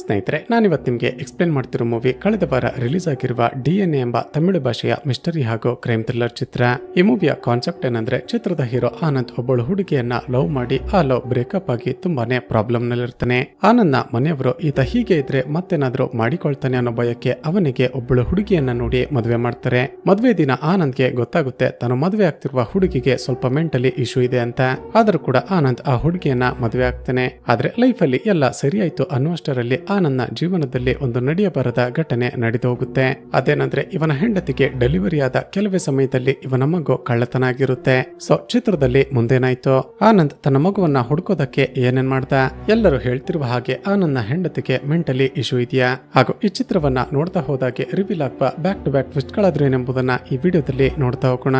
ಸ್ನೇಹಿತರೆ, ನಾನಿವತ್ತು ನಿಮಗೆ ಎಕ್ಸ್ಪ್ಲೇನ್ ಮಾಡ್ತಿರೋ ಮೂವಿ ಕಳೆದ ವಾರ ರಿಲೀಸ್ ಆಗಿರುವ DNA ಎಂಬ ತಮಿಳು ಭಾಷೆಯ ಮಿಸ್ಟರಿ ಹಾಗೂ ಕ್ರೈಮ್ ಥ್ರಿಲ್ಲರ್ ಚಿತ್ರ. ಈ ಮೂವಿಯ ಕಾನ್ಸೆಪ್ಟ್ ಏನಂದ್ರೆ, ಚಿತ್ರದ ಹೀರೋ ಆನಂದ್ ಒಬ್ಬಳು ಹುಡುಗಿಯನ್ನ ಲವ್ ಮಾಡಿ ಆ ಲವ್ ಬ್ರೇಕಪ್ ಆಗಿ ತುಂಬಾನೇ ಪ್ರಾಬ್ಲಮ್ ನಲ್ಲಿರ್ತಾನೆ. ಆನಂದ್ನ ಮನೆಯವರು ಈತ ಹೀಗೆ ಇದ್ರೆ ಮತ್ತೇನಾದ್ರೂ ಮಾಡಿಕೊಳ್ತಾನೆ ಅನ್ನೋ ಭಯಕ್ಕೆ ಅವನಿಗೆ ಒಬ್ಬಳು ಹುಡುಗಿಯನ್ನ ನೋಡಿ ಮದುವೆ ಮಾಡ್ತಾರೆ. ಮದುವೆ ದಿನ ಆನಂದ್ಗೆ ಗೊತ್ತಾಗುತ್ತೆ ತಾನು ಮದುವೆ ಆಗ್ತಿರುವ ಹುಡುಗಿಗೆ ಸ್ವಲ್ಪ ಮೆಂಟಲಿ ಇಶ್ಯೂ ಇದೆ ಅಂತ. ಆದ್ರೂ ಕೂಡ ಆನಂದ್ ಆ ಹುಡುಗಿಯನ್ನ ಮದುವೆ ಆಗ್ತಾನೆ. ಆದ್ರೆ ಲೈಫ್ ಅಲ್ಲಿ ಎಲ್ಲ ಸರಿಯಾಯ್ತು ಅನ್ನುವಷ್ಟರಲ್ಲಿ ಆನಂದ್ನ ಜೀವನದಲ್ಲಿ ಒಂದು ನಡೆಯಬಾರದ ಘಟನೆ ನಡೆದು ಹೋಗುತ್ತೆ. ಅದೇನಂದ್ರೆ, ಇವನ ಹೆಂಡತಿಗೆ ಡೆಲಿವರಿ ಆದ ಕೆಲವೇ ಸಮಯದಲ್ಲಿ ಇವನ ಮಗು ಕಳ್ಳತನ ಆಗಿರುತ್ತೆ. ಸೊ ಚಿತ್ರದಲ್ಲಿ ಮುಂದೇನಾಯ್ತು, ಆನಂದ್ ತನ್ನ ಮಗುವನ್ನ ಹುಡುಕೋದಕ್ಕೆ ಏನೇನ್ ಮಾಡ್ದ, ಎಲ್ಲರೂ ಹೇಳ್ತಿರುವ ಹಾಗೆ ಆನಂದ್ನ ಹೆಂಡತಿಗೆ ಮೆಂಟಲಿ ಇಶ್ಯೂ ಇದೆಯಾ, ಹಾಗೂ ಈ ಚಿತ್ರವನ್ನ ನೋಡ್ತಾ ಹೋದಾಗೆ ರಿವೀಲ್ ಆಗುವ ಬ್ಯಾಕ್ ಟು ಬ್ಯಾಕ್ ಟ್ವಿಸ್ಟ್ ಗಳಾದ್ರೇನೆಂಬುದನ್ನ ಈ ವಿಡಿಯೋದಲ್ಲಿ ನೋಡ್ತಾ ಹೋಗೋಣ.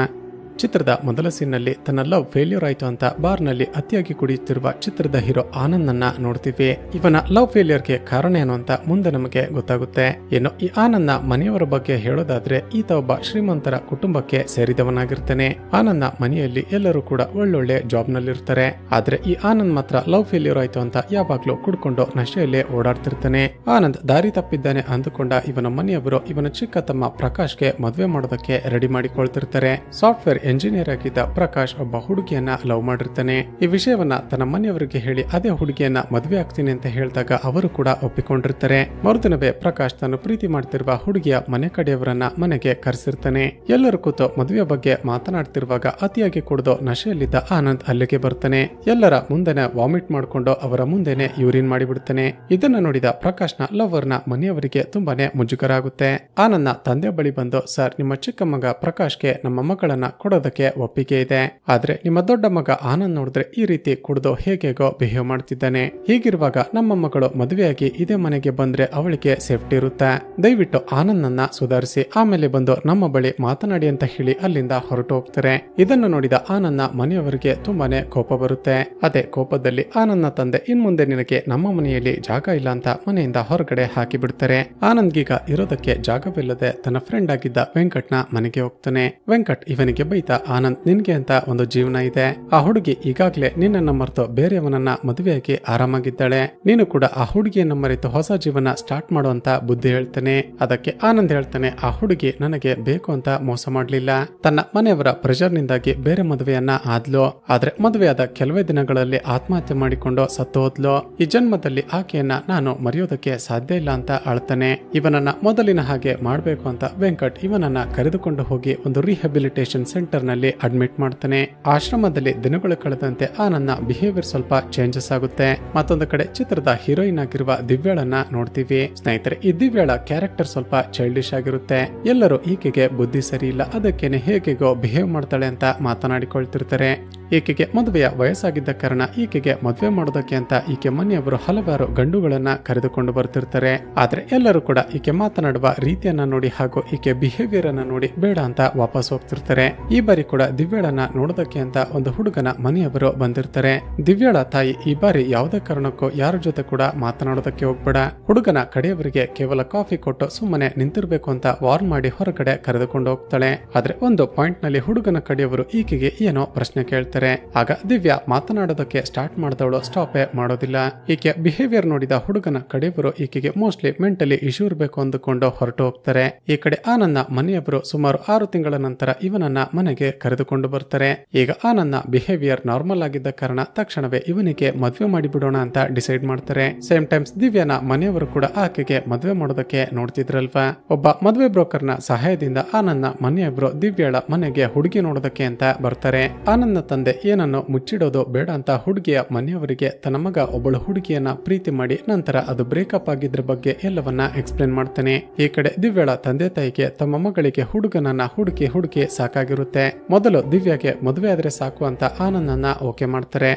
ಚಿತ್ರದ ಮೊದಲ ಸೀನ್ನಲ್ಲಿ ತನ್ನ ಲವ್ ಫೇಲ್ಯೂರ್ ಆಯ್ತು ಅಂತ ಬಾರ್ನಲ್ಲಿ ಅತಿಯಾಗಿ ಕುಡಿಯುತ್ತಿರುವ ಚಿತ್ರದ ಹೀರೋ ಆನಂದ್ನ ನೋಡ್ತೀವಿ. ಇವನ ಲವ್ ಫೇಲ್ಯೂರ್ಗೆ ಕಾರಣ ಏನು ಅಂತ ಮುಂದೆ ನಮಗೆ ಗೊತ್ತಾಗುತ್ತೆ. ಏನು, ಈ ಆನಂದ್ನ ಮನೆಯವರ ಬಗ್ಗೆ ಹೇಳೋದಾದ್ರೆ, ಈತ ಒಬ್ಬ ಶ್ರೀಮಂತರ ಕುಟುಂಬಕ್ಕೆ ಸೇರಿದವನಾಗಿರ್ತಾನೆ. ಆನಂದ್ನ ಮನೆಯಲ್ಲಿ ಎಲ್ಲರೂ ಕೂಡ ಒಳ್ಳೊಳ್ಳೆ ಜಾಬ್ ನಲ್ಲಿರ್ತಾರೆ. ಆದ್ರೆ ಈ ಆನಂದ್ ಮಾತ್ರ ಲವ್ ಫೇಲ್ಯೂರ್ ಆಯ್ತು ಅಂತ ಯಾವಾಗ್ಲೂ ಕುಡ್ಕೊಂಡು ನಶೆಯಲ್ಲೇ ಓಡಾಡ್ತಿರ್ತಾನೆ. ಆನಂದ್ ದಾರಿ ತಪ್ಪಿದ್ದಾನೆ ಅಂದುಕೊಂಡ ಇವನ ಮನೆಯವರು ಇವನ ಚಿಕ್ಕ ತಮ್ಮ ಪ್ರಕಾಶ್ಗೆ ಮದುವೆ ಮಾಡೋದಕ್ಕೆ ರೆಡಿ ಮಾಡಿಕೊಳ್ತಿರ್ತಾರೆ. ಸಾಫ್ಟ್ವೇರ್ ಎಂಜಿನಿಯರ್ ಆಗಿದ್ದ ಪ್ರಕಾಶ್ ಒಬ್ಬ ಹುಡುಗಿಯನ್ನ ಲವ್ ಮಾಡಿರ್ತಾನೆ. ಈ ವಿಷಯವನ್ನ ತನ್ನ ಮನೆಯವರಿಗೆ ಹೇಳಿ ಅದೇ ಹುಡುಗಿಯನ್ನ ಮದುವೆ ಆಗ್ತೀನಿ ಅಂತ ಹೇಳಿದಾಗ ಅವರು ಕೂಡ ಒಪ್ಪಿಕೊಂಡಿರ್ತಾರೆ. ಮರುದಿನವೇ ಪ್ರಕಾಶ್ ತಾನು ಪ್ರೀತಿ ಮಾಡ್ತಿರುವ ಹುಡುಗಿಯ ಮನೆ ಕಡೆಯವರನ್ನ ಮನೆಗೆ ಕರೆಸಿರ್ತಾನೆ. ಎಲ್ಲರೂ ಕೂತು ಮದುವೆ ಬಗ್ಗೆ ಮಾತನಾಡ್ತಿರುವಾಗ ಅತಿಯಾಗಿ ಕುಡಿದು ನಶೆಯಲ್ಲಿದ್ದ ಆನಂದ್ ಅಲ್ಲಿಗೆ ಬರ್ತಾನೆ. ಎಲ್ಲರ ಮುಂದೆನೆ ವಾಮಿಟ್ ಮಾಡ್ಕೊಂಡು ಅವರ ಮುಂದೆನೆ ಯೂರಿನ್ ಮಾಡಿಬಿಡ್ತಾನೆ. ಇದನ್ನ ನೋಡಿದ ಪ್ರಕಾಶ್ನ ಲವರ್ನ ಮನೆಯವರಿಗೆ ತುಂಬಾನೇ ಮುಜುಗರ ಆಗುತ್ತೆ. ಆನಂದ್ನ ತಂದೆ ಬಳಿ ಬಂದು, ಸರ್, ನಿಮ್ಮ ಚಿಕ್ಕ ಮಗ ಪ್ರಕಾಶ್ಗೆ ನಮ್ಮ ಮಗಳನ್ನ ಕೊಡೋದಕ್ಕೆ ಒಪ್ಪಿಗೆ ಇದೆ, ಆದ್ರೆ ನಿಮ್ಮ ದೊಡ್ಡ ಮಗ ಆನಂದ್ ನೋಡಿದ್ರೆ ಈ ರೀತಿ ಕುಡಿದು ಹೇಗೇಗೋ ಬಿಹೇವ್ ಮಾಡ್ತಿದ್ದಾನೆ. ಹೀಗಿರುವಾಗ ನಮ್ಮ ಮಗಳು ಮದುವೆಯಾಗಿ ಇದೇ ಮನೆಗೆ ಬಂದ್ರೆ ಅವಳಿಗೆ ಸೇಫ್ಟಿ ಇರುತ್ತೆ. ದಯವಿಟ್ಟು ಆನಂದ್ನ ಸುಧಾರಿಸಿ ಆಮೇಲೆ ಬಂದು ನಮ್ಮ ಬಳಿ ಮಾತನಾಡಿ ಅಂತ ಹೇಳಿ ಅಲ್ಲಿಂದ ಹೊರಟು ಹೋಗ್ತಾರೆ. ಇದನ್ನು ನೋಡಿದ ಆನಂದ್ನ ಮನೆಯವರಿಗೆ ತುಂಬಾನೇ ಕೋಪ ಬರುತ್ತೆ. ಅದೇ ಕೋಪದಲ್ಲಿ ಆನಂದ್ನ ತಂದೆ, ಇನ್ಮುಂದೆ ನಿನಗೆ ನಮ್ಮ ಮನೆಯಲ್ಲಿ ಜಾಗ ಇಲ್ಲ ಅಂತ ಮನೆಯಿಂದ ಹೊರಗಡೆ ಹಾಕಿ ಬಿಡ್ತಾರೆ. ಆನಂದ್ಗೀಗ ಇರೋದಕ್ಕೆ ಜಾಗವಿಲ್ಲದೆ ತನ್ನ ಫ್ರೆಂಡ್ ಆಗಿದ್ದ ವೆಂಕಟ್ನ ಮನೆಗೆ ಹೋಗ್ತಾನೆ. ವೆಂಕಟ್ ಇವನಿಗೆ ಬೈತ, ಆನಂದ್, ನಿನ್ಗೆ ಅಂತ ಒಂದು ಜೀವನ ಇದೆ. ಆ ಹುಡುಗಿ ಈಗಾಗ್ಲೇ ನಿನ್ನನ್ನ ಮರೆತು ಬೇರೆಯವನನ್ನ ಮದುವೆಯಾಗಿ ಆರಾಮಾಗಿದ್ದಾಳೆ. ನೀನು ಕೂಡ ಆ ಹುಡುಗಿಯನ್ನ ಮರೆತು ಹೊಸ ಜೀವನ ಸ್ಟಾರ್ಟ್ ಮಾಡುವಂತ ಬುದ್ಧಿ ಹೇಳ್ತಾನೆ. ಅದಕ್ಕೆ ಆನಂದ್ ಹೇಳ್ತಾನೆ, ಆ ಹುಡುಗಿ ನನಗೆ ಬೇಕು ಅಂತ ಮೋಸ ಮಾಡ್ಲಿಲ್ಲ. ತನ್ನ ಮನೆಯವರ ಪ್ರೆಷರ್ ನಿಂದಾಗಿ ಬೇರೆ ಮದುವೆಯನ್ನ ಆದ್ಲು. ಆದ್ರೆ ಮದುವೆಯಾದ ಕೆಲವೇ ದಿನಗಳಲ್ಲಿ ಆತ್ಮಹತ್ಯೆ ಮಾಡಿಕೊಂಡು ಸತ್ತು ಹೋದ್ಲು. ಈ ಜನ್ಮದಲ್ಲಿ ಆಕೆಯನ್ನ ನಾನು ಮರೆಯೋದಕ್ಕೆ ಸಾಧ್ಯ ಇಲ್ಲ ಅಂತ ಅಳ್ತಾನೆ. ಇವನನ್ನ ಮೊದಲಿನ ಹಾಗೆ ಮಾಡ್ಬೇಕು ಅಂತ ವೆಂಕಟ್ ಇವನನ್ನ ಕರೆದುಕೊಂಡು ಹೋಗಿ ಒಂದು ರಿಹ್ಯಾಬಿಲಿಟೇಷನ್ ಸೆಂಟರ್ ನಲ್ಲಿ ಅಡ್ಮಿಟ್ ಮಾಡ್ತಾನೆ. ಆಶ್ರಮದಲ್ಲಿ ದಿನಗಳು ಕಳೆದಂತೆ ಆನಂದ್ನ ಬಿಹೇವಿಯರ್ ಸ್ವಲ್ಪ ಚೇಂಜಸ್ ಆಗುತ್ತೆ. ಮತ್ತೊಂದು ಕಡೆ ಚಿತ್ರದ ಹೀರೋಯಿನ್ ಆಗಿರುವ ದಿವ್ಯಾಳನ್ನ ನೋಡ್ತೀವಿ. ಸ್ನೇಹಿತರೆ, ಈ ದಿವ್ಯಾಳ ಕ್ಯಾರೆಕ್ಟರ್ ಸ್ವಲ್ಪ ಚೈಲ್ಡಿಶ್ ಆಗಿರುತ್ತೆ. ಎಲ್ಲರೂ ಈಕೆಗೆ ಬುದ್ಧಿ ಸರಿ ಇಲ್ಲ, ಅದಕ್ಕೇನೆ ಹೇಗೆಗೋ ಬಿಹೇವ್ ಮಾಡ್ತಾಳೆ ಅಂತ ಮಾತನಾಡಿಕೊಳ್ತಿರ್ತಾರೆ. ಈಕೆಗೆ ಮದುವೆಯ ವಯಸ್ಸಾಗಿದ್ದ ಕಾರಣ ಈಕೆಗೆ ಮದುವೆ ಮಾಡೋದಕ್ಕೆ ಅಂತ ಈಕೆ ಮನೆಯವರು ಹಲವಾರು ಗಂಡುಗಳನ್ನ ಕರೆದುಕೊಂಡು ಬರ್ತಿರ್ತಾರೆ. ಆದ್ರೆ ಎಲ್ಲರೂ ಕೂಡ ಈಕೆ ಮಾತನಾಡುವ ರೀತಿಯನ್ನ ನೋಡಿ ಹಾಗೂ ಈಕೆ ಬಿಹೇವಿಯರ್ ಅನ್ನ ನೋಡಿ ಬೇಡ ಅಂತ ವಾಪಸ್ ಹೋಗ್ತಿರ್ತಾರೆ. ಈ ಬಾರಿ ಕೂಡ ದಿವ್ಯಾಳನ್ನ ನೋಡೋದಕ್ಕೆ ಅಂತ ಒಂದು ಹುಡುಗನ ಮನೆಯವರು ಬಂದಿರ್ತಾರೆ. ದಿವ್ಯಾಳ ತಾಯಿ ಈ ಬಾರಿ ಯಾವುದೇ ಕಾರಣಕ್ಕೂ ಯಾರ ಜೊತೆ ಕೂಡ ಮಾತನಾಡೋದಕ್ಕೆ ಹೋಗ್ಬೇಡ, ಹುಡುಗನ ಕಡೆಯವರಿಗೆ ಕೇವಲ ಕಾಫಿ ಕೊಟ್ಟು ಸುಮ್ಮನೆ ನಿಂತಿರ್ಬೇಕು ಅಂತ ವಾರ್ನ್ ಮಾಡಿ ಹೊರಗಡೆ ಕರೆದುಕೊಂಡು ಹೋಗ್ತಾಳೆ. ಆದ್ರೆ ಒಂದು ಪಾಯಿಂಟ್ ನಲ್ಲಿ ಹುಡುಗನ ಕಡೆಯವರು ಈಕೆಗೆ ಏನೋ ಪ್ರಶ್ನೆ ಕೇಳ್ತಾರೆ. ಆಗ ದಿವ್ಯಾ ಮಾತನಾಡೋದಕ್ಕೆ ಸ್ಟಾರ್ಟ್ ಮಾಡಿದವಳು ಸ್ಟಾಪೇ ಮಾಡೋದಿಲ್ಲ. ಈಕೆ ಬಿಹೇವಿಯರ್ ನೋಡಿದ ಹುಡುಗನ ಕಡೆಯವರು ಈಕೆಗೆ ಮೋಸ್ಟ್ಲಿ ಮೆಂಟಲಿ ಇಶ್ಯೂ ಇರಬೇಕು ಅಂದುಕೊಂಡು ಹೊರಟು ಹೋಗ್ತಾರೆ. ಈ ಕಡೆ ಆನಂದ್ನ ಮನೆಯವರು ಸುಮಾರು 6 ತಿಂಗಳ ನಂತರ ಇವನನ್ನ ಮನೆಗೆ ಕರೆದುಕೊಂಡು ಬರ್ತಾರೆ. ಈಗ ಆನಂದ್ನ ಬಿಹೇವಿಯರ್ ನಾರ್ಮಲ್ ಆಗಿದ್ದ ಕಾರಣ ತಕ್ಷಣವೇ ಇವನಿಗೆ ಮದುವೆ ಮಾಡಿಬಿಡೋಣ ಅಂತ ಡಿಸೈಡ್ ಮಾಡ್ತಾರೆ. ಸೇಮ್ ಟೈಮ್ಸ್ ದಿವ್ಯಾನ ಮನೆಯವರು ಕೂಡ ಆಕೆಗೆ ಮದುವೆ ಮಾಡೋದಕ್ಕೆ ನೋಡ್ತಿದ್ರಲ್ವಾ. ಒಬ್ಬ ಮದುವೆ ಬ್ರೋಕರ್ನ ಸಹಾಯದಿಂದ ಆನಂದ್ನ ಮನೆಯವರು ದಿವ್ಯಾಳ ಮನೆಗೆ ಹುಡುಗಿ ನೋಡೋದಕ್ಕೆ ಅಂತ ಬರ್ತಾರೆ. ಆನಂದ್ನ ತಂದೆ ಏನನ್ನು ಮುಚ್ಚಿಡೋದು ಬೇಡ ಅಂತ ಹುಡುಗಿಯ ಮನೆಯವರಿಗೆ ತನ್ನ ಮಗ ಒಬ್ಬಳು ಹುಡುಗಿಯನ್ನ ಪ್ರೀತಿ ಮಾಡಿ ನಂತರ ಅದು ಬ್ರೇಕಪ್ ಆಗಿದ್ರ ಬಗ್ಗೆ ಎಲ್ಲವನ್ನ ಎಕ್ಸ್ಪ್ಲೇನ್ ಮಾಡ್ತಾನೆ. ಈ ಕಡೆ ದಿವ್ಯಾಳ ತಂದೆ ತಾಯಿಗೆ ತಮ್ಮ ಮಗಳಿಗೆ ಹುಡುಗನನ್ನ ಹುಡುಕಿ ಸಾಕಾಗಿರುತ್ತೆ. ಮೊದಲು ದಿವ್ಯಾಗೆ ಮದುವೆ ಆದ್ರೆ ಸಾಕು ಅಂತ ಆನಂದನ್ನ ಓಕೆ ಮಾಡ್ತಾರೆ.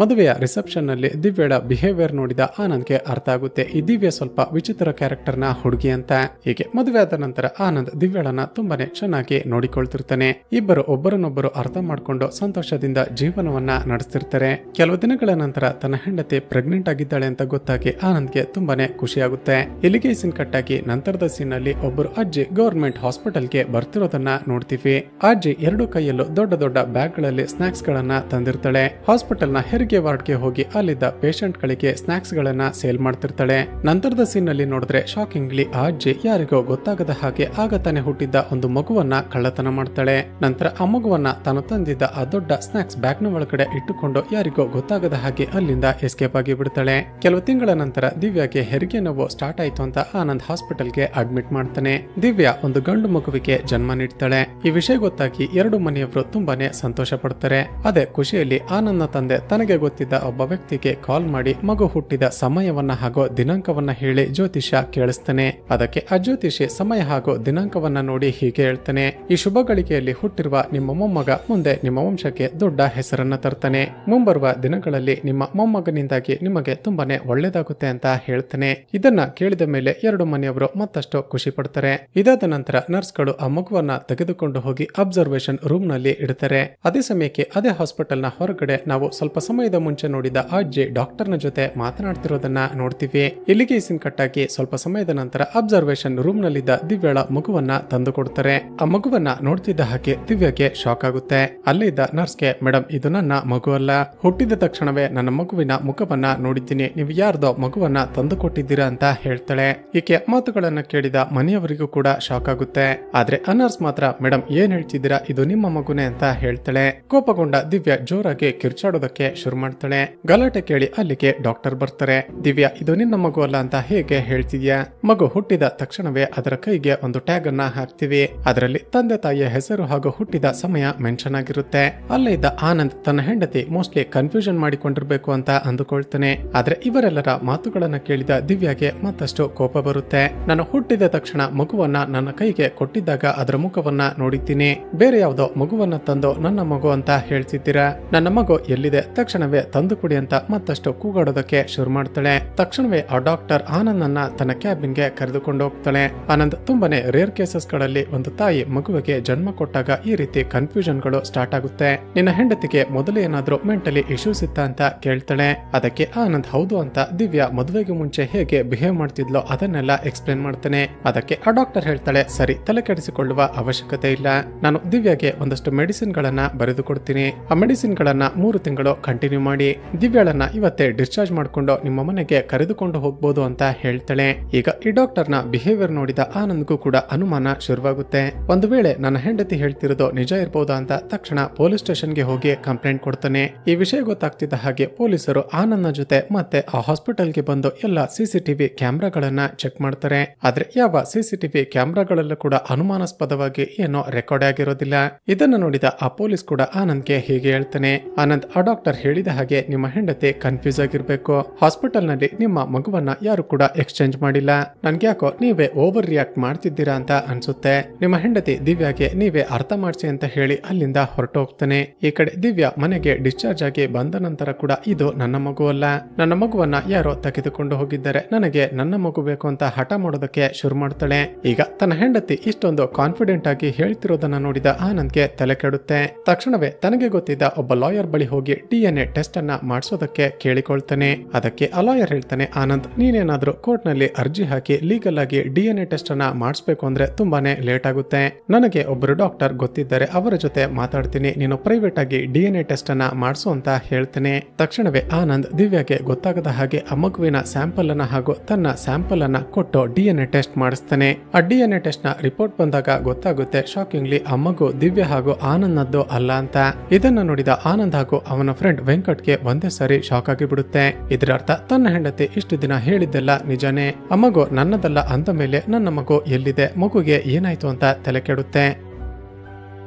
ಮದುವೆಯ ರಿಸೆಪ್ಷನ್ ನಲ್ಲಿ ದಿವ್ಯಾಳ ಬಿಹೇವಿಯರ್ ನೋಡಿದ ಆನಂದ್ಗೆ ಅರ್ಥ ಆಗುತ್ತೆ, ಈ ದಿವ್ಯ ಸ್ವಲ್ಪ ವಿಚಿತ್ರ ಕ್ಯಾರೆಕ್ಟರ್ ನ ಹುಡುಗಿ ಅಂತ. ಹೀಗೆ ಮದುವೆ ಆದ ನಂತರ ಆನಂದ್ ದಿವ್ಯಾಳನ್ನ ತುಂಬಾನೇ ಚೆನ್ನಾಗಿ ನೋಡಿಕೊಳ್ತಿರ್ತಾನೆ. ಇಬ್ಬರು ಒಬ್ಬರನ್ನೊಬ್ಬರು ಅರ್ಥ ಮಾಡ್ಕೊಂಡು ಸಂತೋಷದಿಂದ ಜೀವನವನ್ನ ನಡೆಸ್ತಿರ್ತಾರೆ. ಕೆಲವು ದಿನಗಳ ನಂತರ ತನ್ನ ಹೆಂಡತಿ ಪ್ರೆಗ್ನೆಂಟ್ ಆಗಿದ್ದಾಳೆ ಅಂತ ಗೊತ್ತಾಗಿ ಆನಂದ್ಗೆ ತುಂಬಾನೇ ಖುಷಿ ಆಗುತ್ತೆ. ಇಲ್ಲಿಗೆ ಸೀನ್ ಕಟ್ಟಾಗಿ ನಂತರದ ಸೀನ್ ನಲ್ಲಿ ಒಬ್ಬರು ಅಜ್ಜಿ ಗವರ್ಮೆಂಟ್ ಹಾಸ್ಪಿಟಲ್ಗೆ ಬರ್ತಿರೋದನ್ನ ನೋಡ್ತೀವಿ. ಅಜ್ಜಿ ಎರಡು ಕೈಯಲ್ಲೂ ದೊಡ್ಡ ದೊಡ್ಡ ಬ್ಯಾಗ್ ಗಳಲ್ಲಿ ಸ್ನಾಕ್ಸ್ ಗಳನ್ನ ತಂದಿರ್ತಾಳೆ. ಹಾಸ್ಪಿಟಲ್ ನ ಹೆರಿಗೆ ಹೆರಿಗೆ ವಾರ್ಡ್ಗೆ ಹೋಗಿ ಅಲ್ಲಿದ್ದ ಪೇಷಂಟ್ ಗಳಿಗೆ ಸ್ನಾಕ್ಸ್ ಗಳನ್ನ ಸೇಲ್ ಮಾಡ್ತಿರ್ತಾಳೆ. ನಂತರದ ಸೀನ್ ನಲ್ಲಿ ನೋಡಿದ್ರೆ ಶಾಕಿಂಗ್ಲಿ ಆ ಅಜ್ಜಿ ಯಾರಿಗೋ ಗೊತ್ತಾಗದ ಹಾಗೆ ಆಗ ತಾನೇ ಹುಟ್ಟಿದ್ದ ಒಂದು ಮಗುವನ್ನ ಕಳ್ಳತನ ಮಾಡ್ತಾಳೆ. ನಂತರ ಆ ಮಗುವನ್ನ ತಾನು ತಂದಿದ್ದ ಆ ದೊಡ್ಡ ಸ್ನಾಕ್ಸ್ ಬ್ಯಾಗ್ ನ ಒಳಗಡೆ ಇಟ್ಟುಕೊಂಡು ಯಾರಿಗೋ ಗೊತ್ತಾಗದ ಹಾಗೆ ಅಲ್ಲಿಂದ ಎಸ್ಕೇಪ್ ಆಗಿ ಬಿಡ್ತಾಳೆ. ಕೆಲವು ತಿಂಗಳ ನಂತರ ದಿವ್ಯಾಗೆ ಹೆರಿಗೆ ನೋವು ಸ್ಟಾರ್ಟ್ ಆಯ್ತು ಅಂತ ಆನಂದ್ ಹಾಸ್ಪಿಟಲ್ಗೆ ಅಡ್ಮಿಟ್ ಮಾಡ್ತಾನೆ. ದಿವ್ಯಾ ಒಂದು ಗಂಡು ಮಗುವಿಗೆ ಜನ್ಮ ನೀಡ್ತಾಳೆ. ಈ ವಿಷಯ ಗೊತ್ತಾಗಿ ಎರಡು ಮನೆಯವರು ತುಂಬಾನೇ ಸಂತೋಷ ಪಡ್ತಾರೆ. ಅದೇ ಖುಷಿಯಲ್ಲಿ ಆನಂದ್ನ ತಂದೆ ತನಗೆ ಗೊತ್ತಿದ್ದ ಒಬ್ಬ ವ್ಯಕ್ತಿಗೆ ಕಾಲ್ ಮಾಡಿ ಮಗು ಹುಟ್ಟಿದ ಸಮಯವನ್ನ ಹಾಗೂ ದಿನಾಂಕವನ್ನ ಹೇಳಿ ಜ್ಯೋತಿಷ್ಯ ಕೇಳಿಸ್ತಾನೆ. ಅದಕ್ಕೆ ಆ ಜ್ಯೋತಿಷಿ ಸಮಯ ಹಾಗೂ ದಿನಾಂಕವನ್ನ ನೋಡಿ ಹೀಗೆ ಹೇಳ್ತಾನೆ, ಈ ಶುಭ ಗಳಿಗೆಯಲ್ಲಿ ಹುಟ್ಟಿರುವ ನಿಮ್ಮ ಮೊಮ್ಮಗ ಮುಂದೆ ನಿಮ್ಮ ವಂಶಕ್ಕೆ ದೊಡ್ಡ ಹೆಸರನ್ನ ತರ್ತಾನೆ. ಮುಂಬರುವ ದಿನಗಳಲ್ಲಿ ನಿಮ್ಮ ಮೊಮ್ಮಗನಿಂದಾಗಿ ನಿಮಗೆ ತುಂಬಾನೇ ಒಳ್ಳೇದಾಗುತ್ತೆ ಅಂತ ಹೇಳ್ತಾನೆ. ಇದನ್ನ ಕೇಳಿದ ಮೇಲೆ ಎರಡು ಮನೆಯವರು ಮತ್ತಷ್ಟು ಖುಷಿ ಪಡ್ತಾರೆ. ಇದಾದ ನಂತರ ನರ್ಸ್ಗಳು ಆ ಮಗುವನ್ನ ತೆಗೆದುಕೊಂಡು ಹೋಗಿ ಅಬ್ಸರ್ವೇಷನ್ ರೂಮ್ ನಲ್ಲಿ ಇಡ್ತಾರೆ. ಅದೇ ಸಮಯಕ್ಕೆ ಅದೇ ಹಾಸ್ಪಿಟಲ್ ನ ಹೊರಗಡೆ ನಾವು ಸ್ವಲ್ಪ ಸಮಯದ ಮುಂಚೆ ನೋಡಿದ ಅಜ್ಜಿ ಡಾಕ್ಟರ್ ನ ಜೊತೆ ಮಾತನಾಡ್ತಿರೋದನ್ನ ನೋಡ್ತೀವಿ. ಇಲ್ಲಿಗೆ ಸೀನ್ ಕಟ್ ಆಗಿ ಸ್ವಲ್ಪ ಸಮಯದ ನಂತರ ಅಬ್ಸರ್ವೇಷನ್ ರೂಮ್ ನಲ್ಲಿದ್ದ ದಿವ್ಯಾಳ ಮಗುವನ್ನ ತಂದು ಕೊಡ್ತಾರೆ. ಆ ಮಗುವನ್ನ ನೋಡ್ತಿದ್ದ ಹಾಗೆ ದಿವ್ಯಾಗೆ ಶಾಕ್ ಆಗುತ್ತೆ. ಅಲ್ಲೇ ಇದ್ದ ನರ್ಸ್ಗೆ, ಮೇಡಮ್ ಇದು ನನ್ನ ಮಗು ಅಲ್ಲ, ಹುಟ್ಟಿದ ತಕ್ಷಣವೇ ನನ್ನ ಮಗುವಿನ ಮುಖವನ್ನ ನೋಡಿದ್ದೀನಿ, ನೀವು ಯಾರ್ದೋ ಮಗುವನ್ನ ತಂದು ಕೊಟ್ಟಿದ್ದೀರಾ ಅಂತ ಹೇಳ್ತಾಳೆ. ಈಕೆ ಮಾತುಗಳನ್ನ ಕೇಳಿದ ಮನೆಯವರಿಗೂ ಕೂಡ ಶಾಕ್ ಆಗುತ್ತೆ. ಆದ್ರೆ ಆ ನರ್ಸ್ ಮಾತ್ರ, ಮೇಡಮ್ ಏನ್ ಹೇಳ್ತಿದ್ದೀರಾ, ಇದು ನಿಮ್ಮ ಮಗುನೇ ಅಂತ ಹೇಳ್ತಾಳೆ. ಕೋಪಗೊಂಡ ದಿವ್ಯಾ ಜೋರಾಗಿ ಕಿರ್ಚಾಡೋದಕ್ಕೆ ಶುರು ಮಾಡ್ತಾಳೆ. ಗಲಾಟೆ ಕೇಳಿ ಅಲ್ಲಿಗೆ ಡಾಕ್ಟರ್ ಬರ್ತಾರೆ. ದಿವ್ಯಾ ಇದು ನಿನ್ನ ಮಗು ಅಲ್ಲ ಅಂತ ಹೇಗೆ ಹೇಳ್ತಿದ್ಯಾ? ಮಗು ಹುಟ್ಟಿದ ತಕ್ಷಣವೇ ಅದರ ಕೈಗೆ ಒಂದು ಟ್ಯಾಗ್ ಅನ್ನ ಹಾಕ್ತಿವಿ. ಅದರಲ್ಲಿ ತಂದೆ ತಾಯಿಯ ಹೆಸರು ಹಾಗೂ ಹುಟ್ಟಿದ ಸಮಯ ಮೆನ್ಷನ್ ಆಗಿರುತ್ತೆ. ಅಲ್ಲೇ ಇದ್ದ ಆನಂದ್ ತನ್ನ ಹೆಂಡತಿ ಮೋಸ್ಟ್ಲಿ ಕನ್ಫ್ಯೂಷನ್ ಮಾಡಿಕೊಂಡಿರ್ಬೇಕು ಅಂತ ಅಂದುಕೊಳ್ತಾನೆ. ಆದ್ರೆ ಇವರೆಲ್ಲರ ಮಾತುಗಳನ್ನ ಕೇಳಿದ ದಿವ್ಯಾಗೆ ಮತ್ತಷ್ಟು ಕೋಪ ಬರುತ್ತೆ. ನಾನು ಹುಟ್ಟಿದ ತಕ್ಷಣ ಮಗುವನ್ನ ನನ್ನ ಕೈಗೆ ಕೊಟ್ಟಿದ್ದಾಗ ಅದರ ಮುಖವನ್ನ ನೋಡಿದ್ದೀನಿ, ಬೇರೆ ಯಾವ್ದೋ ಮಗುವನ್ನ ತಂದು ನನ್ನ ಮಗು ಅಂತ ಹೇಳ್ತಿದ್ದೀರಾ? ನನ್ನ ಮಗು ಎಲ್ಲಿದೆ? ತಕ್ಷಣವೇ ತಂದು ಕೊಡಿ ಅಂತ ಮತ್ತಷ್ಟು ಕೂಗಾಡೋದಕ್ಕೆ ಶುರು ಮಾಡ್ತಾಳೆ. ತಕ್ಷಣವೇ ಆ ಡಾಕ್ಟರ್ ಆನಂದ್ ಅನ್ನ ತನ್ನ ಕ್ಯಾಬಿನ್ ಗೆ ಕರೆದುಕೊಂಡು ಹೋಗ್ತಾಳೆ. ಆನಂದ್ ತುಂಬಾನೇ ರೇರ್ ಕೇಸಸ್ ಗಳಲ್ಲಿ ಒಂದು ತಾಯಿ ಮಗುವಿಗೆ ಜನ್ಮ ಕೊಟ್ಟಾಗ ಈ ರೀತಿ ಕನ್ಫ್ಯೂಷನ್ ಗಳು ಸ್ಟಾರ್ಟ್ ಆಗುತ್ತೆ. ನಿನ್ನ ಹೆಂಡತಿಗೆ ಮೊದಲು ಏನಾದ್ರೂ ಮೆಂಟಲಿ ಇಶ್ಯೂಸ್ ಇತ್ತ ಅಂತ ಕೇಳ್ತಾಳೆ. ಅದಕ್ಕೆ ಆನಂದ್ ಹೌದು ಅಂತ ದಿವ್ಯಾ ಮದುವೆಗೆ ಮುಂಚೆ ಹೇಗೆ ಬಿಹೇವ್ ಮಾಡ್ತಿದ್ಲೋ ಅದನ್ನೆಲ್ಲ ಎಕ್ಸ್ಪ್ಲೇನ್ ಮಾಡ್ತಾನೆ. ಅದಕ್ಕೆ ಆ ಡಾಕ್ಟರ್ ಹೇಳ್ತಾಳೆ, ಸರಿ ತಲೆ ಕೆಡಿಸಿಕೊಳ್ಳುವ ಅವಶ್ಯಕತೆ ಇಲ್ಲ, ನಾನು ದಿವ್ಯಾಗೆ ಒಂದಷ್ಟು ಮೆಡಿಸಿನ್ ಗಳನ್ನ ಬರೆದು ಕೊಡ್ತೀನಿ. ಆ ಮೆಡಿಸಿನ್ ಗಳನ್ನ 3 ತಿಂಗಳು ಕಂಟಿನ್ಯೂ ಮಾಡಿ ದಿವ್ಯಾಳನ್ನ ಇವತ್ತೇ ಡಿಸ್ಚಾರ್ಜ್ ಮಾಡ್ಕೊಂಡು ನಿಮ್ಮ ಮನೆಗೆ ಕರೆದುಕೊಂಡು ಹೋಗ್ಬೋದು ಅಂತ ಹೇಳ್ತಾಳೆ. ಈಗ ಈ ಡಾಕ್ಟರ್ ನ ಬಿಹೇವಿಯರ್ ನೋಡಿದ ಆನಂದ್ಗೂ ಕೂಡ ಅನುಮಾನ ಶುರುವಾಗುತ್ತೆ. ಒಂದು ವೇಳೆ ನನ್ನ ಹೆಂಡತಿ ಹೇಳ್ತಿರೋದು ನಿಜ ಇರಬಹುದಾ ಅಂತ ತಕ್ಷಣ ಪೊಲೀಸ್ ಸ್ಟೇಷನ್ಗೆ ಹೋಗಿ ಕಂಪ್ಲೇಂಟ್ ಕೊಡ್ತಾನೆ. ಈ ವಿಷಯ ಗೊತ್ತಾಗ್ತಿದ್ದ ಹಾಗೆ ಪೊಲೀಸರು ಆನಂದ್ ನ ಜೊತೆ ಮತ್ತೆ ಆ ಹಾಸ್ಪಿಟಲ್ಗೆ ಬಂದು ಎಲ್ಲ ಸಿಸಿಟಿವಿ ಕ್ಯಾಮ್ರಾಗಳನ್ನ ಚೆಕ್ ಮಾಡ್ತಾರೆ. ಆದ್ರೆ ಯಾವ ಸಿಸಿಟಿವಿ ಕ್ಯಾಮ್ರಾಗಳಲ್ಲೂ ಕೂಡ ಅನುಮಾನಾಸ್ಪದವಾಗಿ ಏನೋ ರೆಕಾರ್ಡ್ ಆಗಿರೋದಿಲ್ಲ. ಇದನ್ನ ನೋಡಿದ ಆ ಪೊಲೀಸ್ ಕೂಡ ಆನಂದ್ಗೆ ಹೀಗೆ ಹೇಳ್ತಾನೆ, ಆನಂದ್ ಆ ಡಾಕ್ಟರ್ ಹೇಳಿದ ಹಾಗೆ ನಿಮ್ಮ ಹೆಂಡತಿ ಕನ್ಫ್ಯೂಸ್ ಆಗಿರ್ಬೇಕು. ಹಾಸ್ಪಿಟಲ್ ನಲ್ಲಿ ನಿಮ್ಮ ಮಗುವನ್ನ ಯಾರು ಕೂಡ ಎಕ್ಸ್ಚೇಂಜ್ ಮಾಡಿಲ್ಲ. ನನ್ಗ್ಯಾಕೋ ನೀವೇ ಓವರ್ ರಿಯಾಕ್ಟ್ ಮಾಡ್ತಿದ್ದೀರಾ ಅಂತ ಅನ್ಸುತ್ತೆ. ನಿಮ್ಮ ಹೆಂಡತಿ ದಿವ್ಯಾಗೆ ನೀವೇ ಅರ್ಥ ಮಾಡಿಸಿ ಅಂತ ಹೇಳಿ ಅಲ್ಲಿಂದ ಹೊರಟು ಹೋಗ್ತಾನೆ. ಈ ಕಡೆ ದಿವ್ಯಾ ಮನೆಗೆ ಡಿಸ್ಚಾರ್ಜ್ ಆಗಿ ಬಂದ ನಂತರ ಕೂಡ ಇದು ನನ್ನ ಮಗು ಅಲ್ಲ, ನನ್ನ ಮಗುವನ್ನ ಯಾರೋ ತೆಗೆದುಕೊಂಡು ಹೋಗಿದ್ದಾರೆ, ನನಗೆ ನನ್ನ ಮಗು ಬೇಕು ಅಂತ ಹಠ ಮಾಡೋದಕ್ಕೆ ಶುರು ಮಾಡ್ತಾಳೆ. ಈಗ ತನ್ನ ಹೆಂಡತಿ ಇಷ್ಟೊಂದು ಕಾನ್ಫಿಡೆಂಟ್ ಆಗಿ ಹೇಳ್ತಿರೋದನ್ನ ನೋಡಿದ ಆನಂದ್ಗೆ ತಲೆ ಕೆಡುತ್ತೆ. ತಕ್ಷಣವೇ ತನಗೆ ಗೊತ್ತಿದ್ದ ಒಬ್ಬ ಲಾಯರ್ ಬಳಿ ಹೋಗಿ DNA ಟೆಸ್ಟ್ ಅನ್ನ ಮಾಡಿಸೋದಕ್ಕೆ ಕೇಳಿಕೊಳ್ತಾನೆ. ಅದಕ್ಕೆ ಆ ಲಾಯರ್ ಹೇಳ್ತಾನೆ, ಆನಂದ್ ನೀನೇನಾದ್ರೂ ಕೋರ್ಟ್ ನಲ್ಲಿ ಅರ್ಜಿ ಹಾಕಿ ಲೀಗಲ್ ಆಗಿ DNA ಟೆಸ್ಟ್ ಅನ್ನ ಮಾಡಿಸ್ಬೇಕು ಅಂದ್ರೆ ತುಂಬಾನೇ ಲೇಟ್ ಆಗುತ್ತೆ. ನನಗೆ ಒಬ್ಬರು ಡಾಕ್ಟರ್ ಗೊತ್ತಿದ್ದಾರೆ, ಅವರ ಜೊತೆ ಮಾತಾಡ್ತೀನಿ, ನೀನು ಪ್ರೈವೇಟ್ ಆಗಿ DNA ಟೆಸ್ಟ್ ಅನ್ನ ಮಾಡಿಸು ಅಂತ ಹೇಳ್ತಾನೆ. ತಕ್ಷಣವೇ ಆನಂದ್ ದಿವ್ಯಾಗೆ ಗೊತ್ತಾಗದ ಹಾಗೆ ಆ ಮಗುವಿನ ಸ್ಯಾಂಪಲ್ ಅನ್ನ ಹಾಗೂ ತನ್ನ ಸ್ಯಾಂಪಲ್ ಅನ್ನ ಕೊಟ್ಟು DNA ಟೆಸ್ಟ್ ಮಾಡಿಸ್ತಾನೆ. ಆ DNA ಟೆಸ್ಟ್ ನ ರಿಪೋರ್ಟ್ ಬಂದಾಗ ಗೊತ್ತಾಗುತ್ತೆ ಶಾಕಿಂಗ್ಲಿ ಆ ಮಗು ದಿವ್ಯಾ ಹಾಗೂ ಆನಂದ್ನದ್ದು ಅಲ್ಲ ಅಂತ. ಇದನ್ನ ನೋಡಿದ ಆನಂದ್ ಹಾಗೂ ಅವನ ಫ್ರೆಂಡ್ ವೆಂಕಟ್ಗೆ ಒಂದೇ ಸಾರಿ ಶಾಕ್ ಆಗಿ ಬಿಡುತ್ತೆ. ಇದರ ಅರ್ಥ ತನ್ನ ಹೆಂಡತಿ ಇಷ್ಟು ದಿನ ಹೇಳಿದ್ದೆಲ್ಲ ನಿಜಾನೇ, ಆ ಮಗು ನನ್ನದಲ್ಲ ಅಂದ ಮೇಲೆ ನನ್ನ ಮಗು ಎಲ್ಲಿದೆ, ಮಗುಗೆ ಏನಾಯ್ತು ಅಂತ ತಲೆ ಕೆಡುತ್ತೆ.